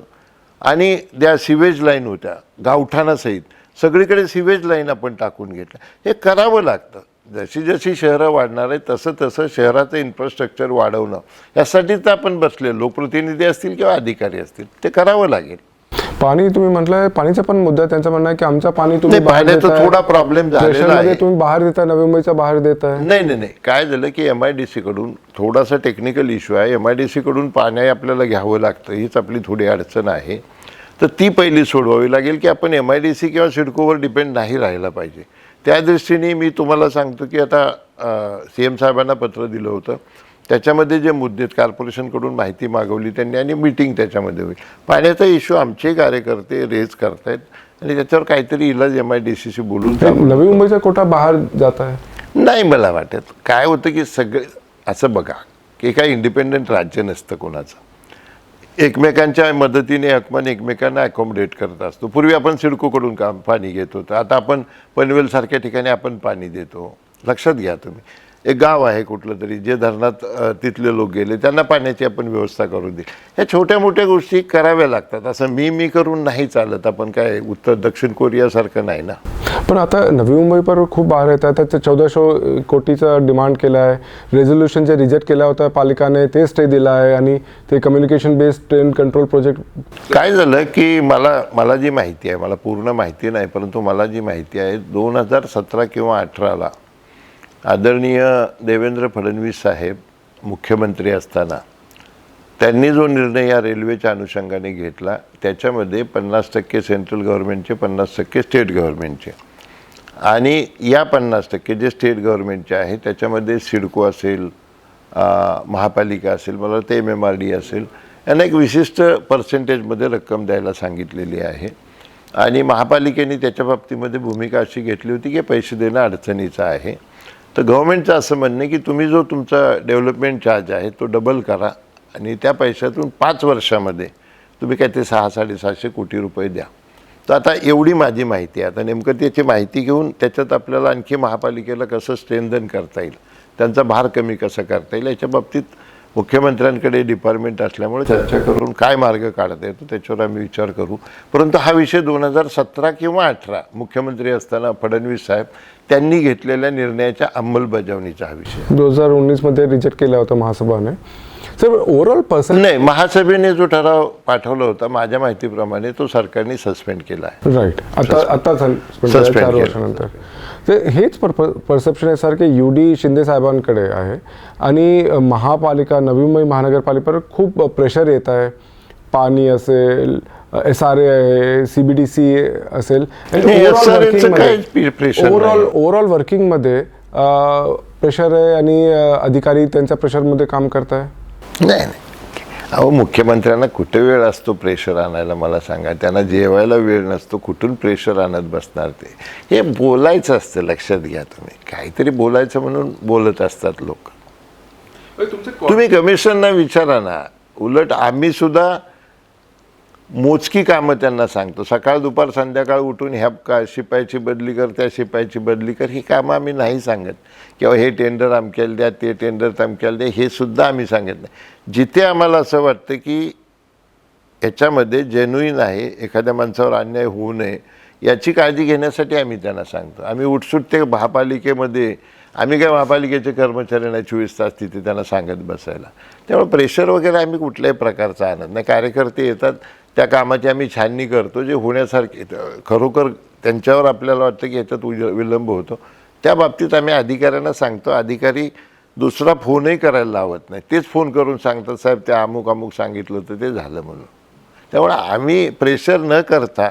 आणि त्या सिवेज लाईन होत्या गावठाणासहित सगळीकडे सिवेज लाईन आपण टाकून घेतलं. हे करावं लागतं. जशी जशी शहरं वाढणार आहे तसं तसं शहराचं इन्फ्रास्ट्रक्चर वाढवणं, यासाठीच आपण बसले. लोकप्रतिनिधी असतील किंवा अधिकारी असतील, ते करावं लागेल. पाणी तुम्ही म्हटलंय, पाणीचा पण मुद्दा त्यांचं म्हणणं आहे की आमचं पाणी तुम्ही पाण्याचा थोडा प्रॉब्लेम झालेला आहे. तुम्ही बाहेर देताय, नवी मुंबईच्या बाहेर देताय. नाही, काय झालं की MIDCकडून थोडासा टेक्निकल इश्यू आहे. MIDCकडून पाणी आपल्याला घ्यावं लागतं, हीच आपली थोडी अडचण आहे. तर ती पहिली सोडवावी लागेल की आपण MIDC किंवा सिडकोवर डिपेंड नाही राहायला पाहिजे. त्या दृष्टीने मी तुम्हाला सांगतो की आता CM साहेबांना पत्र दिलं होतं. त्याच्यामध्ये जे मुद्दे कॉर्पोरेशनकडून माहिती मागवली त्यांनी आणि मीटिंग त्याच्यामध्ये होईल. पाण्याचा इश्यू आमचे कार्यकर्ते रेज करतायत आणि त्याच्यावर काहीतरी इलाज MIDCशी बोलून नवी मुंबईचा कोटा बाहेर जात आहे. नाही मला वाटत. काय होतं की सगळे असं बघा की काही इंडिपेंडंट राज्य नसतं कोणाचं. एकमेकांच्या मदतीने आपण एकमेकांना अकोमोडेट करत असतो. पूर्वी आपण सिडकोकडून पाणी घेत होतो, आता आपण पनवेलसारख्या ठिकाणी आपण पाणी देतो. लक्षात घ्या तुम्ही, एक गाव आहे कुठलं तरी, जे धरणात तिथले लोक गेले, त्यांना पाण्याची आपण व्यवस्था करून दे. ह्या छोट्या मोठ्या गोष्टी कराव्या लागतात. असं मी करून नाही चालत. आपण काय दक्षिण कोरियासारखं नाही ना. पण आता नवी मुंबईवर खूप बाहेर येतात. त्या 1400 कोटीचा डिमांड केला आहे. रेझोल्युशन जे रिजेक्ट केला होता पालिकाने ते स्टे दिला आहे आणि ते communication based train control project. काय झालं की मला जी माहिती आहे, मला पूर्ण माहिती नाही, परंतु मला जी माहिती आहे 2017 किंवा 18ला आदरणीय देवेंद्र फडणवीस साहेब मुख्यमंत्री असताना त्यांनी जो निर्णय या रेल्वेच्या अनुषंगाने घेतला त्याच्यामध्ये 50% सेंट्रल गव्हर्नमेंटचे, 50% स्टेट गव्हर्नमेंटचे, आणि या 50% जे स्टेट गव्हर्नमेंटचे आहे त्याच्यामध्ये सिडको असेल, महापालिका असेल, मला वाटतं MMRD असेल, यांना एक विशिष्ट पर्सेंटेजमध्ये रक्कम द्यायला सांगितलेली आहे. आणि महापालिकेने त्याच्या बाबतीमध्ये भूमिका अशी घेतली होती की पैसे देणं अडचणीचं आहे. तर गव्हर्नमेंटचं असं म्हणणं आहे की तुम्ही जो तुमचा डेव्हलपमेंट चार्ज आहे तो डबल करा आणि त्या पैशातून 5 वर्षामध्ये तुम्ही काय ते 600-750 कोटी रुपये द्या. तर आता एवढी माझी माहिती आहे. आता नेमकं त्याची माहिती घेऊन त्याच्यात आपल्याला आणखी महापालिकेला कसं स्ट्रेंथन करता येईल, त्यांचा भार कमी कसा करता येईल, याच्या बाबतीत मुख्यमंत्र्यांकडे डिपार्टमेंट असल्यामुळे चर्चा करून काय मार्ग काढता येतो त्याच्यावर आम्ही विचार करू. परंतु हा विषय 2017 किंवा 18 मुख्यमंत्री असताना फडणवीस साहेब त्यांनी घेतलेल्या निर्णयाच्या अंमलबजावणीचा हा विषय. 2019 रिजेक्ट केला होता महासभाने. सर ओव्हरऑल पर्सन नाही, महासभेने जो ठराव पाठवला होता माझ्या माहितीप्रमाणे तो सरकारने सस्पेंड केला आहे. राईट. आता Suspend 4 केलं. वर्षानंतर. तर हेच परसेप्शन आहे सर की UD शिंदे साहेबांकडे आहे आणि महापालिका, नवी मुंबई महानगरपालिकेवर खूप प्रेशर येत आहे. पाणी असेल, SRA आहे, CBDC असेल, ओव्हरऑल वर्किंगमध्ये प्रेशर आहे आणि अधिकारी त्यांच्या प्रेशरमध्ये काम करत आहे. नाही, अहो मुख्यमंत्र्यांना कुठे वेळ असतो प्रेशर आणायला, मला सांगा. त्यांना जेवायला वेळ नसतो, कुठून प्रेशर आणत बसणार ते. हे बोलायचं असतं, लक्षात घ्या तुम्ही. काहीतरी बोलायचं म्हणून बोलत असतात लोक. तुम्ही कमिशनना विचारा ना. उलट आम्ही सुद्धा मोजकी कामं त्यांना सांगतो. सकाळ दुपार संध्याकाळ उठून ह्या शिपायाची बदली कर, त्या शिपायाची बदली कर, ही कामं आम्ही नाही सांगत. किंवा हे टेंडर अमक्याला द्या, ते टेंडर तमक्याला द्या, हे सुद्धा आम्ही सांगत नाही. जिथे आम्हाला असं वाटतं की याच्यामध्ये जेन्युइन आहे, एखाद्या माणसावर अन्याय होऊ नये याची काळजी घेण्यासाठी आम्ही त्यांना सांगतो. आम्ही उठसूट ते महापालिकेमध्ये, आम्ही काय महापालिकेचे कर्मचारी नाही 24 तास तिथे त्यांना सांगत बसायला. त्यामुळे प्रेशर वगैरे आम्ही कुठल्याही प्रकारचा आणत नाही. कार्यकर्ते येतात, त्या कामाची आम्ही छाननी करतो. जे होण्यासारखे खरोखर त्यांच्यावर आपल्याला वाटतं की याच्यात विलंब होतो, त्या बाबतीत आम्ही अधिकाऱ्यांना सांगतो. अधिकारी दुसरा फोनही करायला लावत नाही, तेच फोन करून सांगतात साहेब ते अमुक अमुक सांगितलं होतं ते झालं म्हणून. त्यामुळे आम्ही प्रेशर न करता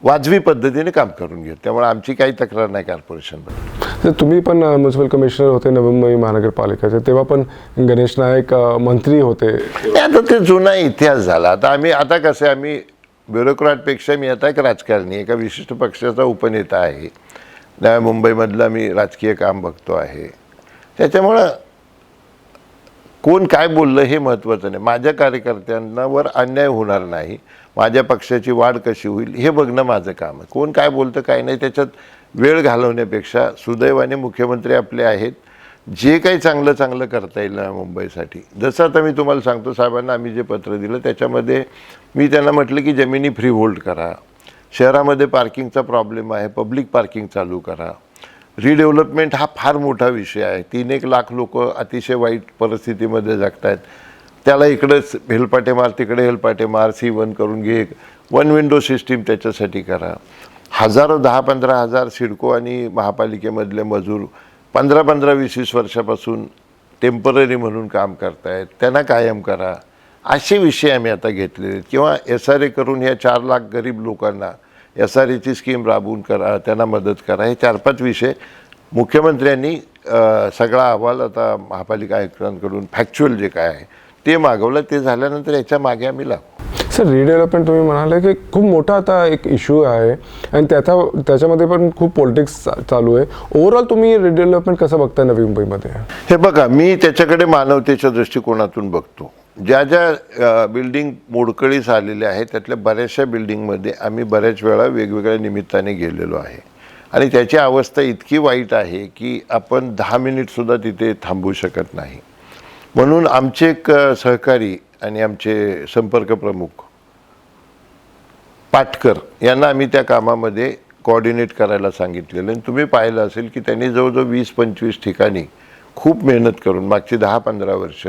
वाजवी पद्धतीने काम करून घेतो. त्यामुळे आमची काही तक्रार नाही कॉर्पोरेशनबद्दल. तर तुम्ही पण म्युन्सिपल कमिशनर होते नवी मुंबई महानगरपालिकेचे, तेव्हा पण गणेश नाईक मंत्री होते. आता ते जुना इतिहास झाला. आता कसं आहे, आम्ही ब्युरोक्रॅटपेक्षा मी आता एक राजकारणी, एका विशिष्ट पक्षाचा उपनेता आहे. नव्या मुंबईमधलं मी राजकीय काम बघतो आहे. त्याच्यामुळं कोण काय बोललं हे महत्त्वाचं नाही. माझ्या कार्यकर्त्यांवर अन्याय होणार नाही, माझ्या पक्षाची वाढ कशी होईल हे बघणं माझं काम आहे. कोण काय बोलतं काय नाही त्याच्यात वेळ घालवण्यापेक्षा सुदैवाने मुख्यमंत्री आपले आहेत, जे काही चांगलं करता येईल ना मुंबईसाठी. जसं आता मी तुम्हाला सांगतो, साहेबांना आम्ही जे पत्र दिलं त्याच्यामध्ये मी त्यांना म्हटलं की जमिनी फ्री होल्ड करा, शहरामध्ये पार्किंगचा प्रॉब्लेम आहे, पब्लिक पार्किंग चालू करा. रिडेव्हलपमेंट हा फार मोठा विषय आहे. 3-1 लाख लोक अतिशय वाईट परिस्थितीमध्ये जगत आहेत. त्याला इकडेच हेलपाटे मार, तिकडे हेलपाटे मार, C1 करून घे, 1 विंडो सिस्टीम त्याच्यासाठी करा. हजारो 10-15 हजार सिडको आणि महापालिकेमधले मजूर 15-20 वर्षापासून टेम्पररी म्हणून काम करतायत, त्यांना कायम करा. असे विषय आम्ही आता घेतलेले आहेत. किंवा SRA करून ह्या 4 लाख गरीब लोकांना SRAची स्कीम राबवून करा, त्यांना मदत करा. हे 4-5 विषय मुख्यमंत्र्यांनी सगळा अहवाल आता महापालिका आयुक्तांकडून फॅक्च्युअल जे काय आहे ते मागवलं. ते झाल्यानंतर याच्या मागे आम्ही लागू. सर रिडेव्हलपमेंट तुम्ही म्हणाले की खूप मोठा आता एक इश्यू आहे आणि त्याच्यामध्ये पण खूप पॉलिटिक्स चालू आहे. ओव्हरऑल तुम्ही रिडेव्हलपमेंट कसं बघताय नवी मुंबईमध्ये? हे बघा, मी त्याच्याकडे मानवतेच्या दृष्टिकोनातून बघतो. ज्या ज्या बिल्डिंग मोडकळीस आलेल्या आहेत त्यातल्या बऱ्याचशा बिल्डिंगमध्ये आम्ही बऱ्याच वेळा वेगवेगळ्या निमित्ताने गेलेलो आहे आणि त्याची अवस्था इतकी वाईट आहे की आपण 10 मिनिटसुद्धा तिथे थांबू शकत नाही. म्हणून आमचे एक सहकारी आणि आमचे संपर्क प्रमुख पाटकर यांना आम्ही त्या कामामध्ये कोऑर्डिनेट करायला सांगितलेलं. आणि तुम्ही पाहिलं असेल की त्यांनी जवळजवळ 20-25 ठिकाणी खूप मेहनत करून मागची 10-15 वर्ष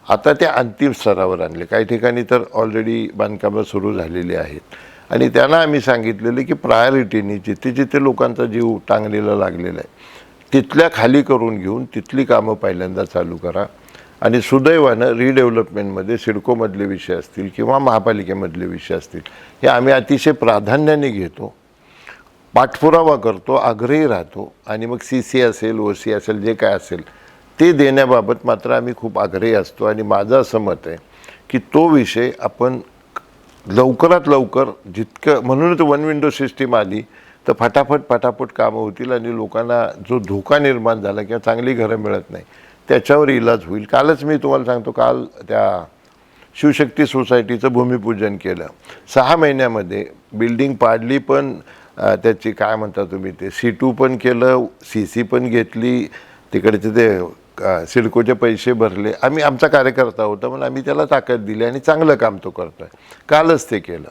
आता ते अंतिम स्तरावर आणले. काही ठिकाणी तर ऑलरेडी बांधकामं सुरू झालेली आहेत. आणि त्यांना आम्ही सांगितलेलं की प्रायोरिटीनी जिथे जिथे लोकांचा जीव टांगणीला लागलेला आहे तिथल्या खाली करून घेऊन तिथली कामं पहिल्यांदा चालू करा. आणि सुदैवानं रिडेव्हलपमेंटमध्ये सिडकोमधले विषय असतील किंवा महापालिकेमधले विषय असतील हे आम्ही अतिशय प्राधान्याने घेतो, पाठपुरावा करतो, आग्रही राहतो आणि मग CC असेल, OC असेल, जे काय असेल ते देण्याबाबत मात्र आम्ही खूप आग्रही असतो. आणि माझं असं मत आहे की तो विषय आपण लवकरात लवकर जितकं, म्हणूनच वन विंडो सिस्टीम आली तर फटाफट कामं होतील आणि लोकांना जो धोका निर्माण झाला किंवा चांगली घरं मिळत नाही त्याच्यावर इलाज होईल. कालच मी तुम्हाला सांगतो, काल त्या शिवशक्ती सोसायटीचं भूमिपूजन केलं. 6 महिन्यामध्ये बिल्डिंग पाडली, पण त्याची काय म्हणता तुम्ही ते C2 पण केलं, CC पण घेतली, तिकडचे ते सिडकोचे पैसे भरले. आम्ही, आमचा कार्यकर्ता होता म्हणून आम्ही त्याला ताकद दिली आणि चांगलं काम तो करतोय. कालच ते केलं.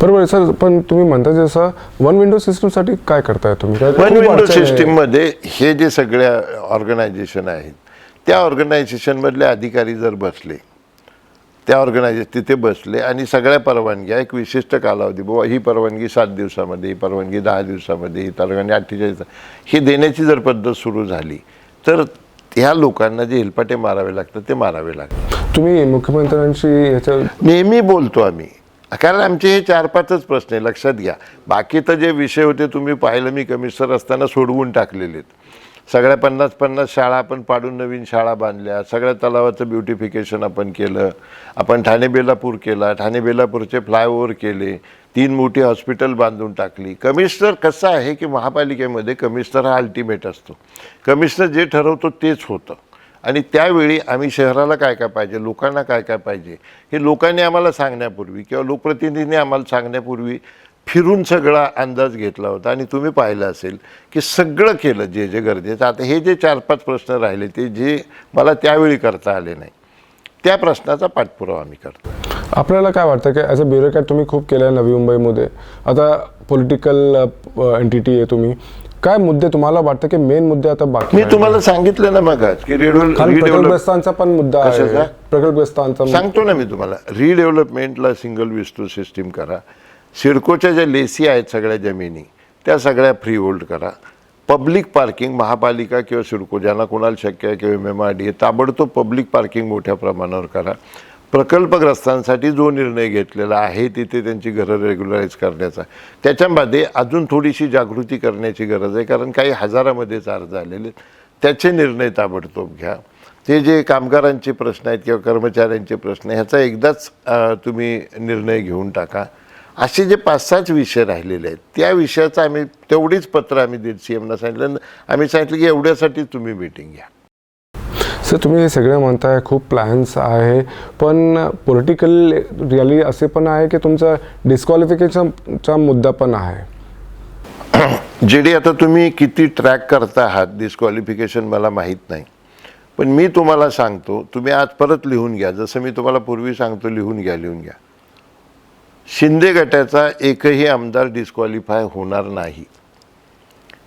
बरोबर सर, पण तुम्ही म्हणता जसं वन विंडो सिस्टमसाठी काय करताय तुम्ही? वन विंडो सिस्टीममध्ये हे जे सगळ्या ऑर्गनायझेशन आहेत त्या ऑर्गनायझेशनमधले अधिकारी जर बसले, त्या तिथे बसले आणि सगळ्या परवानग्या एक विशिष्ट कालावधी, बाबा ही परवानगी 7 दिवसामध्ये, ही परवानगी 10 दिवसामध्ये, ही परवानगी 48, हे देण्याची जर पद्धत सुरू झाली तर ह्या लोकांना जे हेलपाटे मारावे लागतात ते मारावे लागतात. तुम्ही मुख्यमंत्र्यांशी ह्याच्या नेहमी बोलतो आम्ही, कारण आमचे हे 4-5च प्रश्न आहे, लक्षात घ्या. बाकी तर जे विषय होते तुम्ही पाहिलं, मी कमिशनर असताना सोडवून टाकलेले आहेत. सगळ्या 50-50 शाळा आपण पाडून नवीन शाळा बांधल्या, सगळ्या तलावाचं ब्युटिफिकेशन आपण केलं, आपण ठाणे बेलापूर केला, ठाणे बेलापूरचे फ्लायओव्हर केले, 3 मोठी हॉस्पिटल बांधून टाकली. कमिशनर कसं आहे की महापालिकेमध्ये कमिशनर हा अल्टिमेट असतो. कमिशनर जे ठरवतो तेच होतं. आणि त्यावेळी आम्ही शहराला काय काय पाहिजे, लोकांना काय काय पाहिजे हे लोकांनी आम्हाला सांगण्यापूर्वी किंवा लोकप्रतिनिधींनी आम्हाला सांगण्यापूर्वी फिरून सगळा अंदाज घेतला होता. आणि तुम्ही पाहिलं असेल की सगळं केलं जे जे गरजेचं. आता हे जे 4-5 प्रश्न राहिले ते जे मला त्यावेळी करता आले नाही, त्या प्रश्नाचा पाठपुरावा आम्ही करतो. आपल्याला काय वाटतं की ॲज अ ब्युरोक्रॅट तुम्ही खूप केलं आहे नवी मुंबईमध्ये, आता पॉलिटिकल एंटिटी आहे तुम्ही, काय मुद्दे तुम्हाला वाटतं की मेन मुद्दे आता बाकी? मी तुम्हाला सांगितलं ना मगाच की प्रकल्पग्रस्तांचा पण मुद्दा आहे. प्रकल्पग्रस्तांचा सांगतो ना मी तुम्हाला, रिडेव्हलपमेंटला सिंगल विस्टू सिस्टीम करा. सिडकोच्या ज्या लेसी आहेत सगळ्या जमिनी त्या सगळ्या फ्री होल्ड करा. पब्लिक पार्किंग महापालिका किंवा सिडको ज्यांना कोणाला शक्य आहे किंवा MMRDA ताबडतोब पब्लिक पार्किंग मोठ्या प्रमाणावर करा. प्रकल्पग्रस्तांसाठी जो निर्णय घेतलेला आहे तिथे त्यांची घरं रेग्युलराईज करण्याचा, त्याच्यामध्ये अजून थोडीशी जागृती करण्याची गरज आहे. कारण काही हजारामध्येच अर्ज आलेले, त्याचे निर्णय ताबडतोब घ्या. ते जे कामगारांचे प्रश्न आहेत किंवा कर्मचाऱ्यांचे प्रश्न ह्याचा एकदाच तुम्ही निर्णय घेऊन टाका. असे जे 5-6 विषय राहिलेले आहेत त्या विषयाचं आम्ही तेवढीच पत्र आम्ही CMना सांगितलं. आम्ही सांगितलं की एवढ्यासाठी तुम्ही मीटिंग घ्या. सर तुम्ही हे सगळं म्हणताय, खूप प्लॅन्स आहे, पण पॉलिटिकल रिअली असे पण आहे की तुमचा डिस्क्वालिफिकेशनचा मुद्दा पण आहे. JD आता तुम्ही किती ट्रॅक करता आहात डिस्क्वालिफिकेशन मला माहीत नाही, पण मी तुम्हाला सांगतो, तुम्ही आज परत लिहून घ्या, जसं मी तुम्हाला पूर्वी सांगतो लिहून घ्या. शिंदे गटाचा एकही आमदार डिस्क्वालिफाय होणार नाही.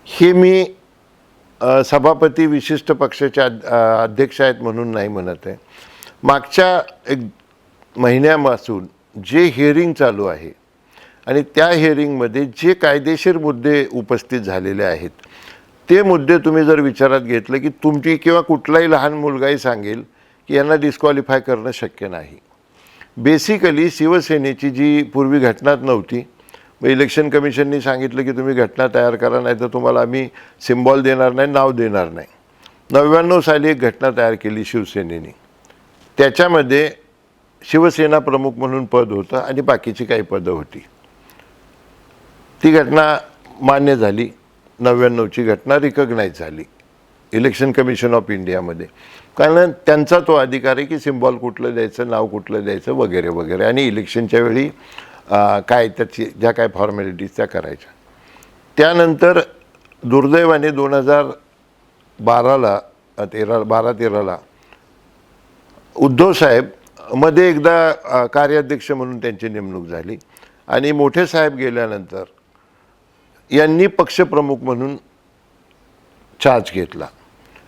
हे मी सभापती विशिष्ट पक्षाचे अध्यक्ष आहेत म्हणून नाही म्हणत आहे. मागच्या 1 महिन्यापासून जे हिअरिंग चालू आहे आणि त्या हिअरिंगमध्ये जे कायदेशीर मुद्दे उपस्थित झालेले आहेत ते मुद्दे तुम्ही जर विचारात घेतलं की तुमची किंवा कुठलाही लहान मुलगाही सांगेल की यांना डिस्क्वालिफाय करणं शक्य नाही. बेसिकली शिवसेनेची जी पूर्वी घटनाच नव्हती, मग इलेक्शन कमिशननी सांगितलं की तुम्ही घटना तयार करा, नाही तर तुम्हाला आम्ही सिम्बॉल देणार नाही, नाव देणार नाही. 99 साली एक घटना तयार केली शिवसेनेने, त्याच्यामध्ये शिवसेना प्रमुख म्हणून पद होतं आणि बाकीची काही पदं होती. ती घटना मान्य झाली, 99ची घटना रिकग्नाईज झाली इलेक्शन कमिशन ऑफ इंडियामध्ये. कारण त्यांचा तो अधिकार आहे की सिम्बॉल कुठलं द्यायचं, नाव कुठलं द्यायचं वगैरे वगैरे, आणि इलेक्शनच्या वेळी काय त्याची ज्या काय फॉर्मॅलिटीज त्या करायच्या. त्यानंतर दुर्दैवाने 2012ला 12-13ला उद्धव साहेब मध्ये एकदा कार्याध्यक्ष म्हणून त्यांची नेमणूक झाली आणि मोठे साहेब गेल्यानंतर यांनी पक्षप्रमुख म्हणून चार्ज घेतला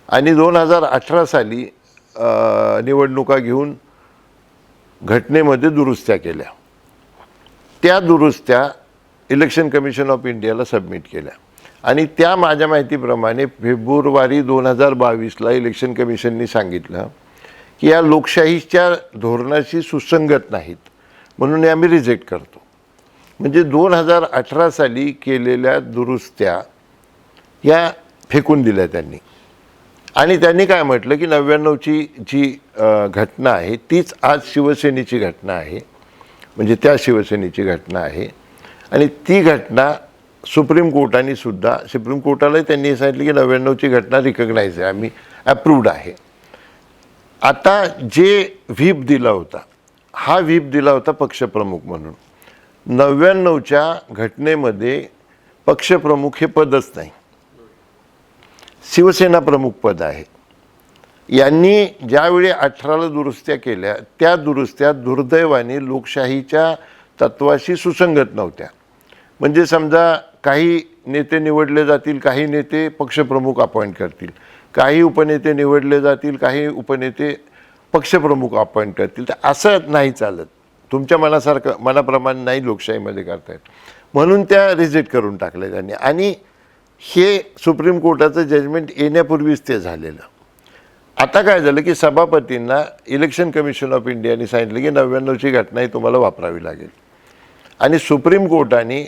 आणि 2018 साली निवडणुका घेऊन घटनेमध्ये दुरुस्त्या केल्या. त्या दुरुस्त्या इलेक्शन कमिशन ऑफ इंडियाला सबमिट केल्या आणि त्या माझ्या माहितीप्रमाणे फेब्रुवारी 2022ला इलेक्शन कमिशननी सांगितलं की या लोकशाहीच्या धोरणाशी सुसंगत नाहीत, म्हणून हे आम्ही रिजेक्ट करतो. म्हणजे 2018 साली केलेल्या दुरुस्त्या या फेकून दिल्या त्यांनी. आणि त्यांनी काय म्हटलं की 99ची जी घटना आहे तीच आज शिवसेनेची घटना आहे, म्हणजे त्या शिवसेनेची घटना आहे. आणि ती घटना सुप्रीम कोर्टालाही त्यांनी सांगितलं की 99ची घटना रिकग्नाइज आहे, आम्ही ॲप्रूव्ड आहे. आता जे व्हीप दिला होता, हा व्हीप दिला होता पक्षप्रमुख म्हणून. 99च्या घटनेमध्ये पक्षप्रमुख हे पदच नाही, शिवसेना प्रमुख पद आहे. यांनी ज्यावेळी 18ला दुरुस्त्या केल्या त्या दुरुस्त्या दुर्दैवाने लोकशाहीच्या तत्वाशी सुसंगत नव्हत्या. म्हणजे समजा काही नेते निवडले जातील, काही नेते पक्षप्रमुख अपॉइंट करतील, काही उपनेते निवडले जातील, काही उपनेते पक्षप्रमुख अपॉइंट करतील. तर असं नाही चालत, तुमच्या मनाप्रमाणे नाही लोकशाहीमध्ये करता येत. म्हणून त्या रिजेक्ट करून टाकल्या त्यांनी. आणि हे सुप्रीम कोर्टाचं जजमेंट येण्यापूर्वीच ते झालेलं. आता काय झालं की सभापतींना इलेक्शन कमिशन ऑफ इंडियाने सांगितलं की 99ची घटना ही तुम्हाला वापरावी लागेल. आणि सुप्रीम कोर्टाने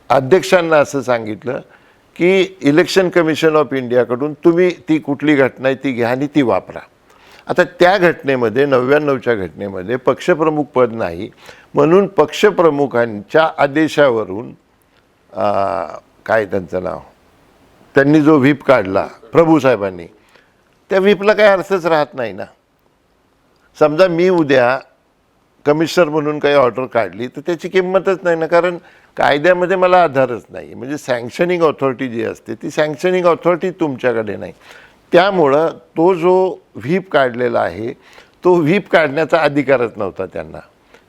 अध्यक्षांना असं सांगितलं की इलेक्शन कमिशन ऑफ इंडियाकडून तुम्ही ती कुठली घटना आहे ती घ्या आणि ती वापरा. आता त्या घटनेमध्ये 99च्या घटनेमध्ये पक्षप्रमुख पद नाही, म्हणून पक्षप्रमुखांच्या आदेशावरून काय त्यांचं नाव, त्यांनी जो व्हीप काढला प्रभूसाहेबांनी, त्या व्हीपला काही अर्थच राहत नाही ना. समजा मी उद्या कमिशनर म्हणून काही ऑर्डर काढली तर त्याची किंमतच नाही ना, कारण कायद्यामध्ये मला आधारच नाही. म्हणजे सँक्शनिंग ऑथॉरिटी जी असते ती सँक्शनिंग ऑथॉरिटी तुमच्याकडे नाही. त्यामुळं तो जो व्हीप काढलेला आहे तो व्हीप काढण्याचा अधिकारच नव्हता त्यांना.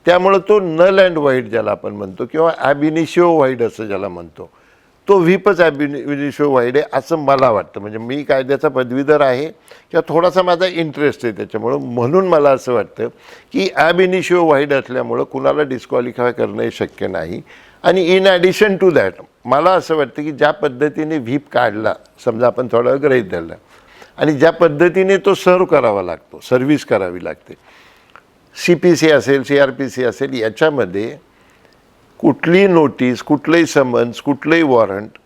त्यामुळं तो नल अँड वाईड ज्याला आपण म्हणतो किंवा ॲब इनिशिओ वाईड असं ज्याला म्हणतो, तो व्हीपच ॲब इनिशिओ वाईड आहे असं मला वाटतं. म्हणजे मी कायद्याचा पदवीधर आहे किंवा थोडासा माझा इंटरेस्ट आहे त्याच्यामुळं, म्हणून मला असं वाटतं की ॲब इनिशिओ वाईड असल्यामुळं कुणाला डिस्क्वालिफाय करणं शक्य नाही. आणि इन ॲडिशन टू दॅट मला असं वाटतं की ज्या पद्धतीने व्हीप काढला, समजा आपण थोडं गृहीत धरलं, आणि ज्या पद्धतीने तो सर्व करावा लागतो, सर्व्हिस करावी लागते, CPC असेल, CRPC असेल, याच्यामध्ये कुठलीही नोटीस, कुठलंही समन्स, कुठलंही वॉरंट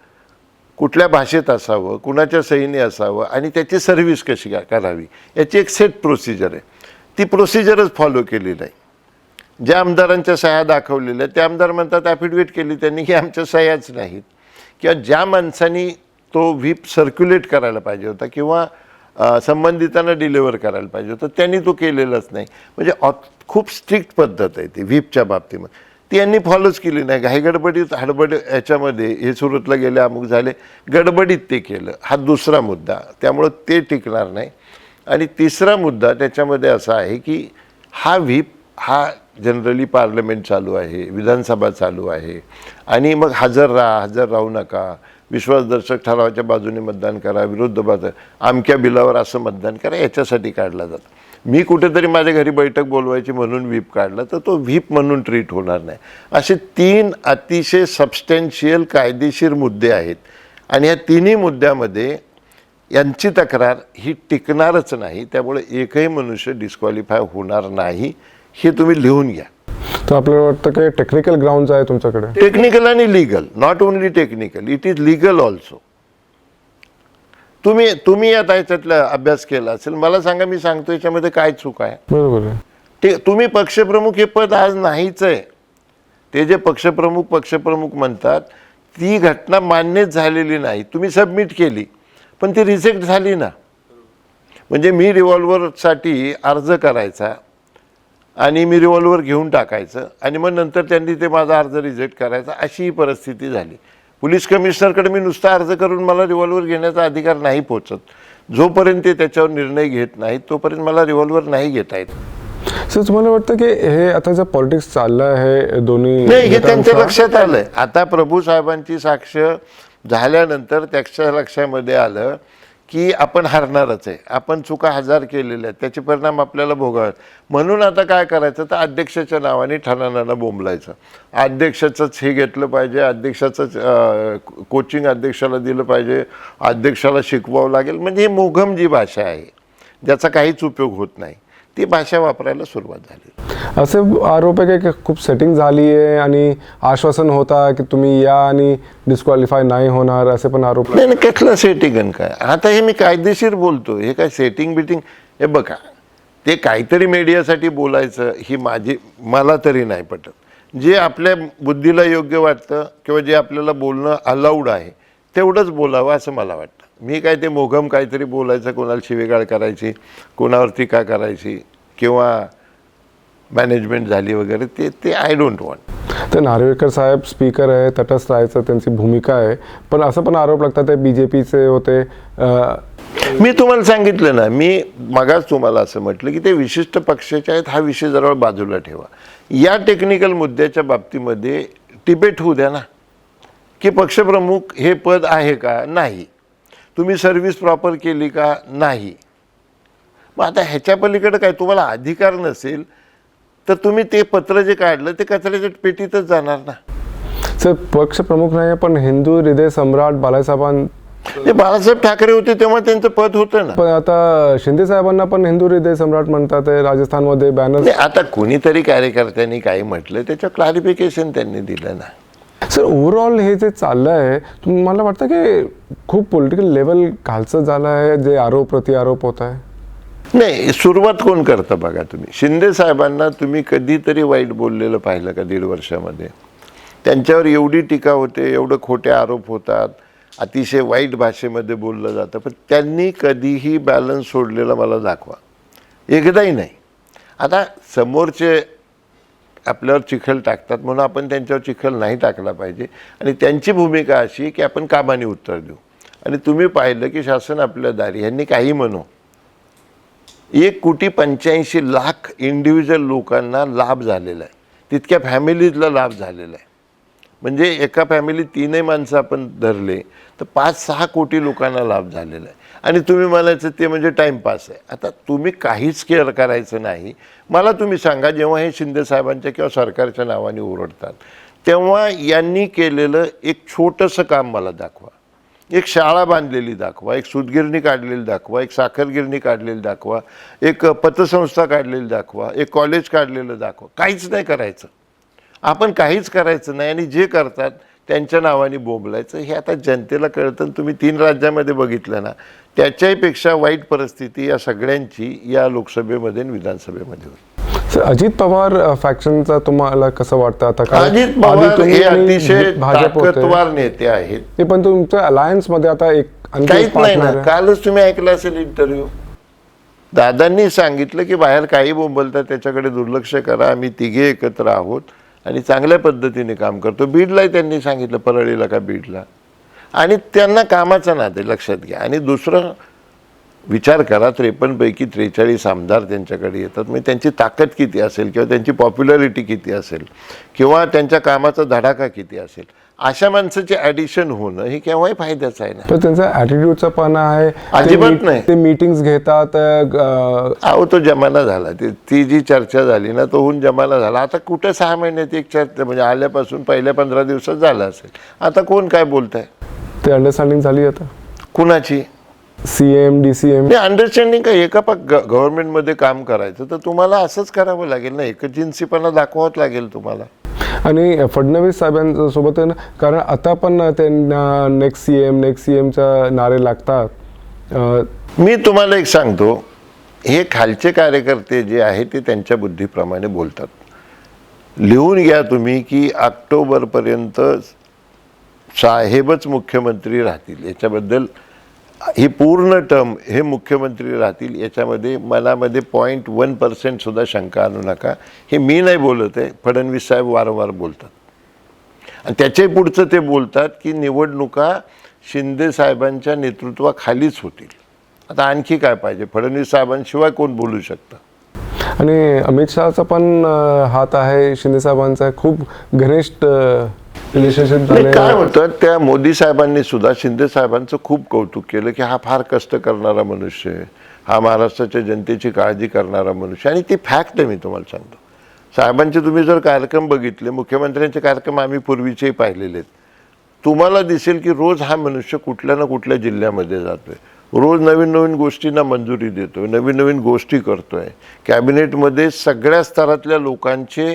कुठल्या भाषेत असावं, कुणाच्या सहीने असावं आणि त्याची सर्व्हिस कशी करावी याची एक सेट प्रोसिजर आहे. ती प्रोसिजरच फॉलो केली नाही. ज्या आमदारांच्या सह्या दाखवलेल्या त्या आमदार म्हणतात ॲफिडेविट केली त्यांनी की आमच्या सह्याच नाहीत. किंवा ज्या माणसांनी तो व्हीप सर्क्युलेट करायला पाहिजे होता किंवा संबंधितांना डिलिव्हर करायला पाहिजे होतं त्यांनी तो केलेलाच नाही. म्हणजे खूप स्ट्रिक्ट पद्धत आहे ती व्हीपच्या बाबतीमध्ये, ती यांनी फॉलोच केली नाही. घाईगडबडीत हडबड याच्यामध्ये हे सुरतला गेले, अमुक झाले, गडबडीत ते केलं. हा दुसरा मुद्दा, त्यामुळं ते टिकणार नाही. आणि तिसरा मुद्दा त्याच्यामध्ये असा आहे की हा व्हीप हा जनरली पार्लमेंट चालू आहे, विधानसभा चालू आहे, आणि मग हजर राहू नका, विश्वासदर्शक ठरावाच्या बाजूने मतदान करा, विरुद्ध आमक्या बिलावर असं मतदान करा, याच्यासाठी काढला जातो. मी कुठेतरी माझ्या घरी बैठक बोलवायची म्हणून व्हीप काढला तर तो व्हीप म्हणून ट्रीट होणार नाही. असे 3 अतिशय सबस्टॅन्शियल कायदेशीर मुद्दे आहेत. आणि या तिन्ही मुद्द्यामध्ये यांची तक्रार ही टिकणारच नाही. त्यामुळे एकही मनुष्य डिस्क्वालिफाय होणार नाही, हे तुम्ही लिहून घ्या. तर आपल्याला वाटतं की टेक्निकल ग्राउंड्स आहे तुमच्याकडे? टेक्निकल आणि legal, not only technical, it is legal also. तुम्ही आता याच्यातला अभ्यास केला असेल, मला सांगा, मी सांगतो याच्यामध्ये काय चूक आहे. बरोबर आहे. ते तुम्ही पक्षप्रमुख हे पद आज नाहीच आहे. ते जे पक्षप्रमुख म्हणतात ती घटना मान्यच झालेली नाही. तुम्ही सबमिट केली पण ती रिजेक्ट झाली ना. म्हणजे मी रिव्हॉल्वरसाठी अर्ज करायचा आणि मी रिव्हॉल्वर घेऊन टाकायचं आणि मग नंतर त्यांनी ते माझा अर्ज रिजेक्ट करायचा, अशी ही परिस्थिती झाली. पोलीस कमिशनरकडे मी नुसता अर्ज करून मला रिव्हॉल्वर घेण्याचा अधिकार नाही पोचत. जोपर्यंत ते त्याच्यावर निर्णय घेत नाहीत तोपर्यंत मला रिव्हॉल्वर नाही घेता येत. सर तुम्हाला वाटतं की हे आता जे पॉलिटिक्स चाललं आहे दोन्ही, नाही, हे त्यांच्या लक्षात आलंय. आता प्रभू साहेबांची साक्ष झाल्यानंतर त्याच्या लक्षामध्ये आलं की आपण हरणारच आहे, आपण चुका 1000 केलेल्या आहेत, त्याचे परिणाम आपल्याला भोगावे. म्हणून आता काय करायचं तर अध्यक्षाच्या नावाने ठाणानाना बोंबलायचं. अध्यक्षाचंच हे घेतलं पाहिजे, अध्यक्षाचंच कोचिंग अध्यक्षाला दिलं पाहिजे, अध्यक्षाला शिकवावं लागेल. म्हणजे ही मोघम जी भाषा आहे ज्याचा काहीच उपयोग होत नाही, ती भाषा वापरायला सुरुवात झाली. असे आरोप आहे की खूप सेटिंग झाली आहे आणि आश्वासन होता की तुम्ही या आणि डिस्क्वालिफाय नाही होणार, असे पण आरोप. नाही नाही, कसलं सेटिंग आणि काय? आता हे मी कायदेशीर बोलतो, हे काय सेटिंग बिटिंग? हे बघा, ते काहीतरी मीडियासाठी बोलायचं ही मला तरी नाही पटत. जे आपल्या बुद्धीला योग्य वाटतं किंवा जे आपल्याला बोलणं अलाउड आहे तेवढंच बोलावं असं मला वाटतं. मी काय ते मोघम काहीतरी बोलायचं, कोणाला शिवीगाळ करायची, कोणावर टीका करायची किंवा मॅनेजमेंट झाली वगैरे, ते आय डोंट वॉन्ट. तर नार्वेकर साहेब स्पीकर आहे, तटस्थ राहायचं त्यांची भूमिका आहे, पण असं पण आरोप लागतात ते BJPचे होते. मी तुम्हाला सांगितलं ना, मी मगाच तुम्हाला असं म्हटलं की ते विशिष्ट पक्षाचे आहेत, हा विषय जरा बाजूला ठेवा. या टेक्निकल मुद्द्याच्या बाबतीमध्ये डिबेट होऊ द्या ना, की पक्षप्रमुख हे पद आहे का? नाही. तुम्ही सर्व्हिस प्रॉपर केली का? नाही. मग आता ह्याच्या पलीकडे काय? तुम्हाला अधिकार नसेल तर तुम्ही ते पत्र जे काढलं ते कचऱ्याच्या पेटीतच जाणार ना. सर, पक्षप्रमुख नाही पण हिंदू हृदय सम्राट बाळासाहेबांना, ते बाळासाहेब ठाकरे होते तेव्हा त्यांचं पद होतं ना. पण आता शिंदे साहेबांना पण हिंदू हृदय सम्राट म्हणतात आहे. राजस्थानमध्ये बॅनर. आता कोणीतरी कार्यकर्त्यांनी काही म्हटलं त्याचं क्लॅरिफिकेशन त्यांनी दिलं ना. सर, ओव्हरऑल हे जे चाललं आहे, तुम्हाला वाटतं की खूप पॉलिटिकल लेवल खालचं झालं आहे, जे आरोप प्रत्यारोप होत आहे? नाही, सुरुवात कोण करतं बघा. तुम्ही शिंदे साहेबांना तुम्ही कधीतरी वाईट बोललेलं पाहिलं का 1.5 वर्षामध्ये? त्यांच्यावर एवढी टीका होते, एवढं खोटे आरोप होतात, अतिशय वाईट भाषेमध्ये बोललं जातं, पण त्यांनी कधीही बॅलन्स सोडलेला मला दाखवा, एकदाही नाही. आता समोरचे आपल्यावर चिखल टाकतात म्हणून आपण त्यांच्यावर चिखल नाही टाकला पाहिजे, आणि त्यांची भूमिका अशी की आपण कामाने उत्तर देऊ. आणि तुम्ही पाहिलं की शासन आपल्या दारी, ह्यांनी काही म्हणू, 1,85,00,000 इंडिव्हिज्युअल लोकांना लाभ झालेला आहे, तितक्या फॅमिलीजला लाभ झालेला आहे. म्हणजे एका फॅमिलीत 3 माणसं आपण धरले तर 5-6 कोटी लोकांना लाभ झालेला आहे. आणि तुम्ही म्हणायचं ते म्हणजे टाईमपास आहे. आता तुम्ही काहीच केअर करायचं नाही. मला तुम्ही सांगा, जेव्हा हे शिंदे साहेबांच्या किंवा सरकारच्या नावाने ओरडतात तेव्हा यांनी केलेलं एक छोटंसं काम मला दाखवा. एक शाळा बांधलेली दाखवा, एक सूतगिरणी काढलेली दाखवा, एक साखर गिरणी काढलेली दाखवा, एक पतसंस्था काढलेली दाखवा, एक कॉलेज काढलेलं दाखवा. काहीच नाही करायचं. आपण काहीच करायचं नाही आणि जे करतात त्यांच्या नावाने बोंबलायचं. हे आता जनतेला कळतं. तुम्ही 3 राज्यामध्ये बघितलं ना, त्याच्याहीपेक्षा वाईट परिस्थिती या सगळ्यांची या लोकसभेमध्ये आणि विधानसभेमध्ये होती. सर, अजित पवार फॅक्शनचा तुम्हाला कसं वाटतं आता? अजित पवार हे अतिशय ताकदवार नेते आहेत. ते पण तुमच्या अलायन्स मध्ये आता एक काहीच नाही ना. कालच तुम्ही ऐकलं असेल इंटरव्ह्यू, दादांनी सांगितलं की बाहेर काही बोंबलतात त्याच्याकडे दुर्लक्ष करा, आम्ही तिघे एकत्र आहोत आणि चांगल्या पद्धतीने काम करतो. बीडलाही त्यांनी सांगितलं, परळीला का बीडला. आणि त्यांना कामाचा नाद आहे, लक्षात घ्या. आणि दुसरं विचार करा, 53 पैकी 43 आमदार त्यांच्याकडे येतात. म्हणजे त्यांची ताकद किती असेल किंवा त्यांची पॉप्युलॅरिटी किती असेल किंवा त्यांच्या कामाचा धडाका किती असेल. अशा माणसाचे ॲडिशन होणं हे केव्हाही फायद्याचं आहे ना. पण त्यांचा ॲटिट्यूडचा पण आहे, अजिबात नाही. ते मीटिंग्स घेतात. अहो, तो जमाना झाला. ती जी चर्चा झाली ना, तो होऊन जमाना झाला. आता कुठं 6 महिन्यात एक चर्चा, म्हणजे आल्यापासून पहिल्या 15 दिवसात झाला असेल. आता कोण काय बोलत आहे? ते अंडरस्टँडिंग झाली आता कुणाची? CM DCM. अंडरस्टँडिंग काय? एका गव्हर्नमेंटमध्ये काम करायचं तर तुम्हाला असंच करावं लागेल ना, एकजिन्सीपणा दाखवावंच लागेल तुम्हाला. आणि फडणवीस साहेबांसोबत कारण आता पण त्यांना नेक्स्ट CMचा नारे लागतात. मी तुम्हाला एक सांगतो, हे खालचे कार्यकर्ते जे आहेत ते त्यांच्या बुद्धीप्रमाणे बोलतात. लिहून घ्या तुम्ही की ऑक्टोबरपर्यंत साहेबच मुख्यमंत्री राहतील. याच्याबद्दल ही पूर्ण टर्म हे मुख्यमंत्री राहतील याच्यामध्ये मनामध्ये 0.1% सुद्धा शंका आणू नका. हे मी नाही बोलत आहे, फडणवीस साहेब वारंवार बोलतात. आणि त्याच्याही पुढचं ते बोलतात की निवडणुका शिंदे साहेबांच्या नेतृत्वाखालीच होतील. आता आणखी काय पाहिजे? फडणवीस साहेबांशिवाय कोण बोलू शकतं? आणि अमित शहाचा पण हात आहे शिंदे साहेबांचा, खूप घनिष्ठ रिलेशनशिप झाले. काय होतं, त्या मोदी साहेबांनी सुद्धा शिंदे साहेबांचं खूप कौतुक केलं की हा फार कष्ट करणारा मनुष्य आहे, हा महाराष्ट्राच्या जनतेची काळजी करणारा मनुष्य. आणि ती फॅक्ट आहे. मी तुम्हाला सांगतो, साहेबांचे तुम्ही जर कार्यक्रम बघितले, मुख्यमंत्र्यांचे कार्यक्रम आम्ही पूर्वीचेही पाहिलेले आहेत, तुम्हाला दिसेल की रोज हा मनुष्य कुठल्या ना कुठल्या जिल्ह्यामध्ये जातोय, रोज नवीन नवीन गोष्टींना मंजुरी देतोय, नवीन नवीन गोष्टी करतोय. कॅबिनेटमध्ये सगळ्या स्तरातल्या लोकांचे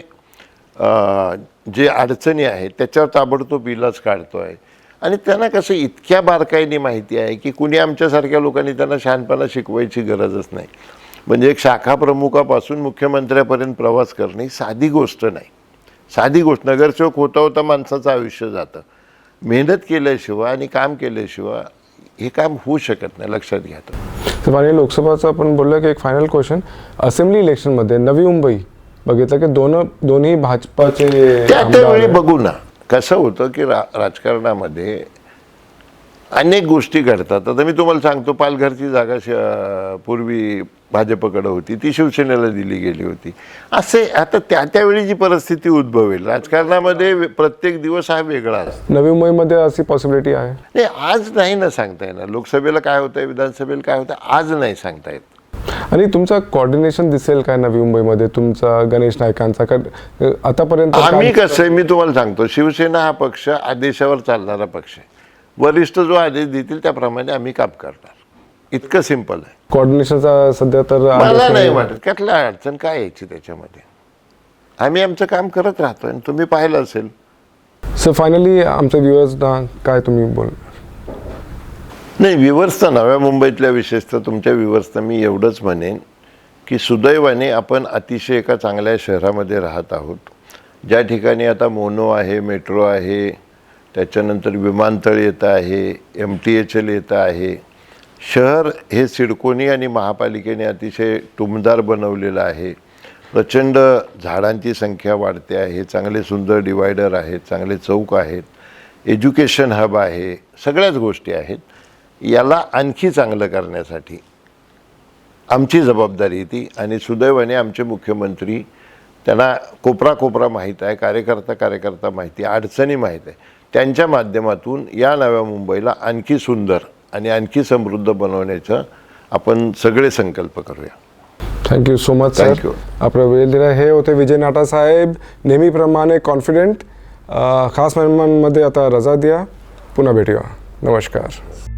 जे अडचणी आहेत त्याच्यावर ताबडतोब इलाज काढतोय. आणि त्यांना कसं इतक्या बारकाईने माहिती आहे की कुणी आमच्यासारख्या लोकांनी त्यांना शहाणपणा शिकवायची गरजच नाही. म्हणजे एक शाखा प्रमुखापासून मुख्यमंत्र्यापर्यंत प्रवास करणे ही साधी गोष्ट नाही. साधी गोष्ट, नगरसेवक होता होता माणसाचं आयुष्य जातं. मेहनत केल्याशिवाय आणि काम केल्याशिवाय हे काम होऊ शकत नाही, लक्षात घ्या. तर आणि लोकसभाचं आपण बोललं की एक final question, assembly इलेक्शनमध्ये Navi Mumbai बघितलं की दोन्ही भाजपाचे त्यावेळी बघू ना कसं होतं की राजकारणामध्ये अनेक गोष्टी घडतात. आता मी तुम्हाला सांगतो, पालघरची जागा पूर्वी भाजपकडे होती, ती शिवसेनेला दिली गेली होती. असे आता त्यावेळी जी परिस्थिती उद्भवेल राजकारणामध्ये, प्रत्येक दिवस हा वेगळा असतो. नवी मुंबईमध्ये अशी पॉसिबिलिटी आहे? नाही, आज नाही ना सांगता येणार. लोकसभेला काय होतंय, विधानसभेला काय होतं, आज नाही सांगता येत. आणि तुमचं कोऑर्डिनेशन दिसेल काय नवी मुंबईमध्ये तुमचा गणेश नाईकांचा? कारण आतापर्यंत आम्ही कसं आहे, मी तुम्हाला सांगतो, शिवसेना हा पक्ष आदेशावर चालणारा पक्ष आहे. वरिष्ठ जो आदेश देतील त्याप्रमाणे आम्ही काम करणार, इतकं सिंपल आहे. कोऑर्डिनेशनचा सध्या तर मला नाही वाटत त्यातला अडचण काय यायची त्याच्यामध्ये. आम्ही आमचं काम करत राहतो आणि तुम्ही पाहिलं असेल. सो फायनली आमच्या व्ह्युअर्सना काय तुम्ही बोल? नाही, व्ह्युअर्सचा नव्या मुंबईतल्या विशेषतः तुमच्या व्ह्युअर्सना मी एवढंच म्हणेन की सुदैवाने आपण अतिशय एका चांगल्या शहरामध्ये राहत आहोत, ज्या ठिकाणी आता मोनो आहे, मेट्रो आहे, त्याच्यानंतर विमानतळ येतं आहे, MTHL येतं आहे. शहर हे सिडकोनी आणि महापालिकेने अतिशय टुमदार बनवलेलं आहे. प्रचंड झाडांची संख्या वाढते आहे, चांगले सुंदर डिवायडर आहेत, चांगले चौक आहेत, एज्युकेशन हब आहे, सगळ्याच गोष्टी आहेत. याला आणखी चांगलं करण्यासाठी आमची जबाबदारी ती. आणि सुदैवाने आमचे मुख्यमंत्री, त्यांना कोपरा माहीत आहे, कार्यकर्ता माहिती आहे, अडचणी माहीत आहे. त्यांच्या माध्यमातून या नव्या मुंबईला आणखी सुंदर आणि आणखी समृद्ध बनवण्याचा आपण सगळे संकल्प करूया. Thank you so much sir. Thank you. आपला वेळ दिला. हे होते विजय नाटा साहेब, नेहमीप्रमाणे कॉन्फिडेंट. खास मेहमानमध्ये आता रजा द्या. पुन्हा भेटूया. नमस्कार.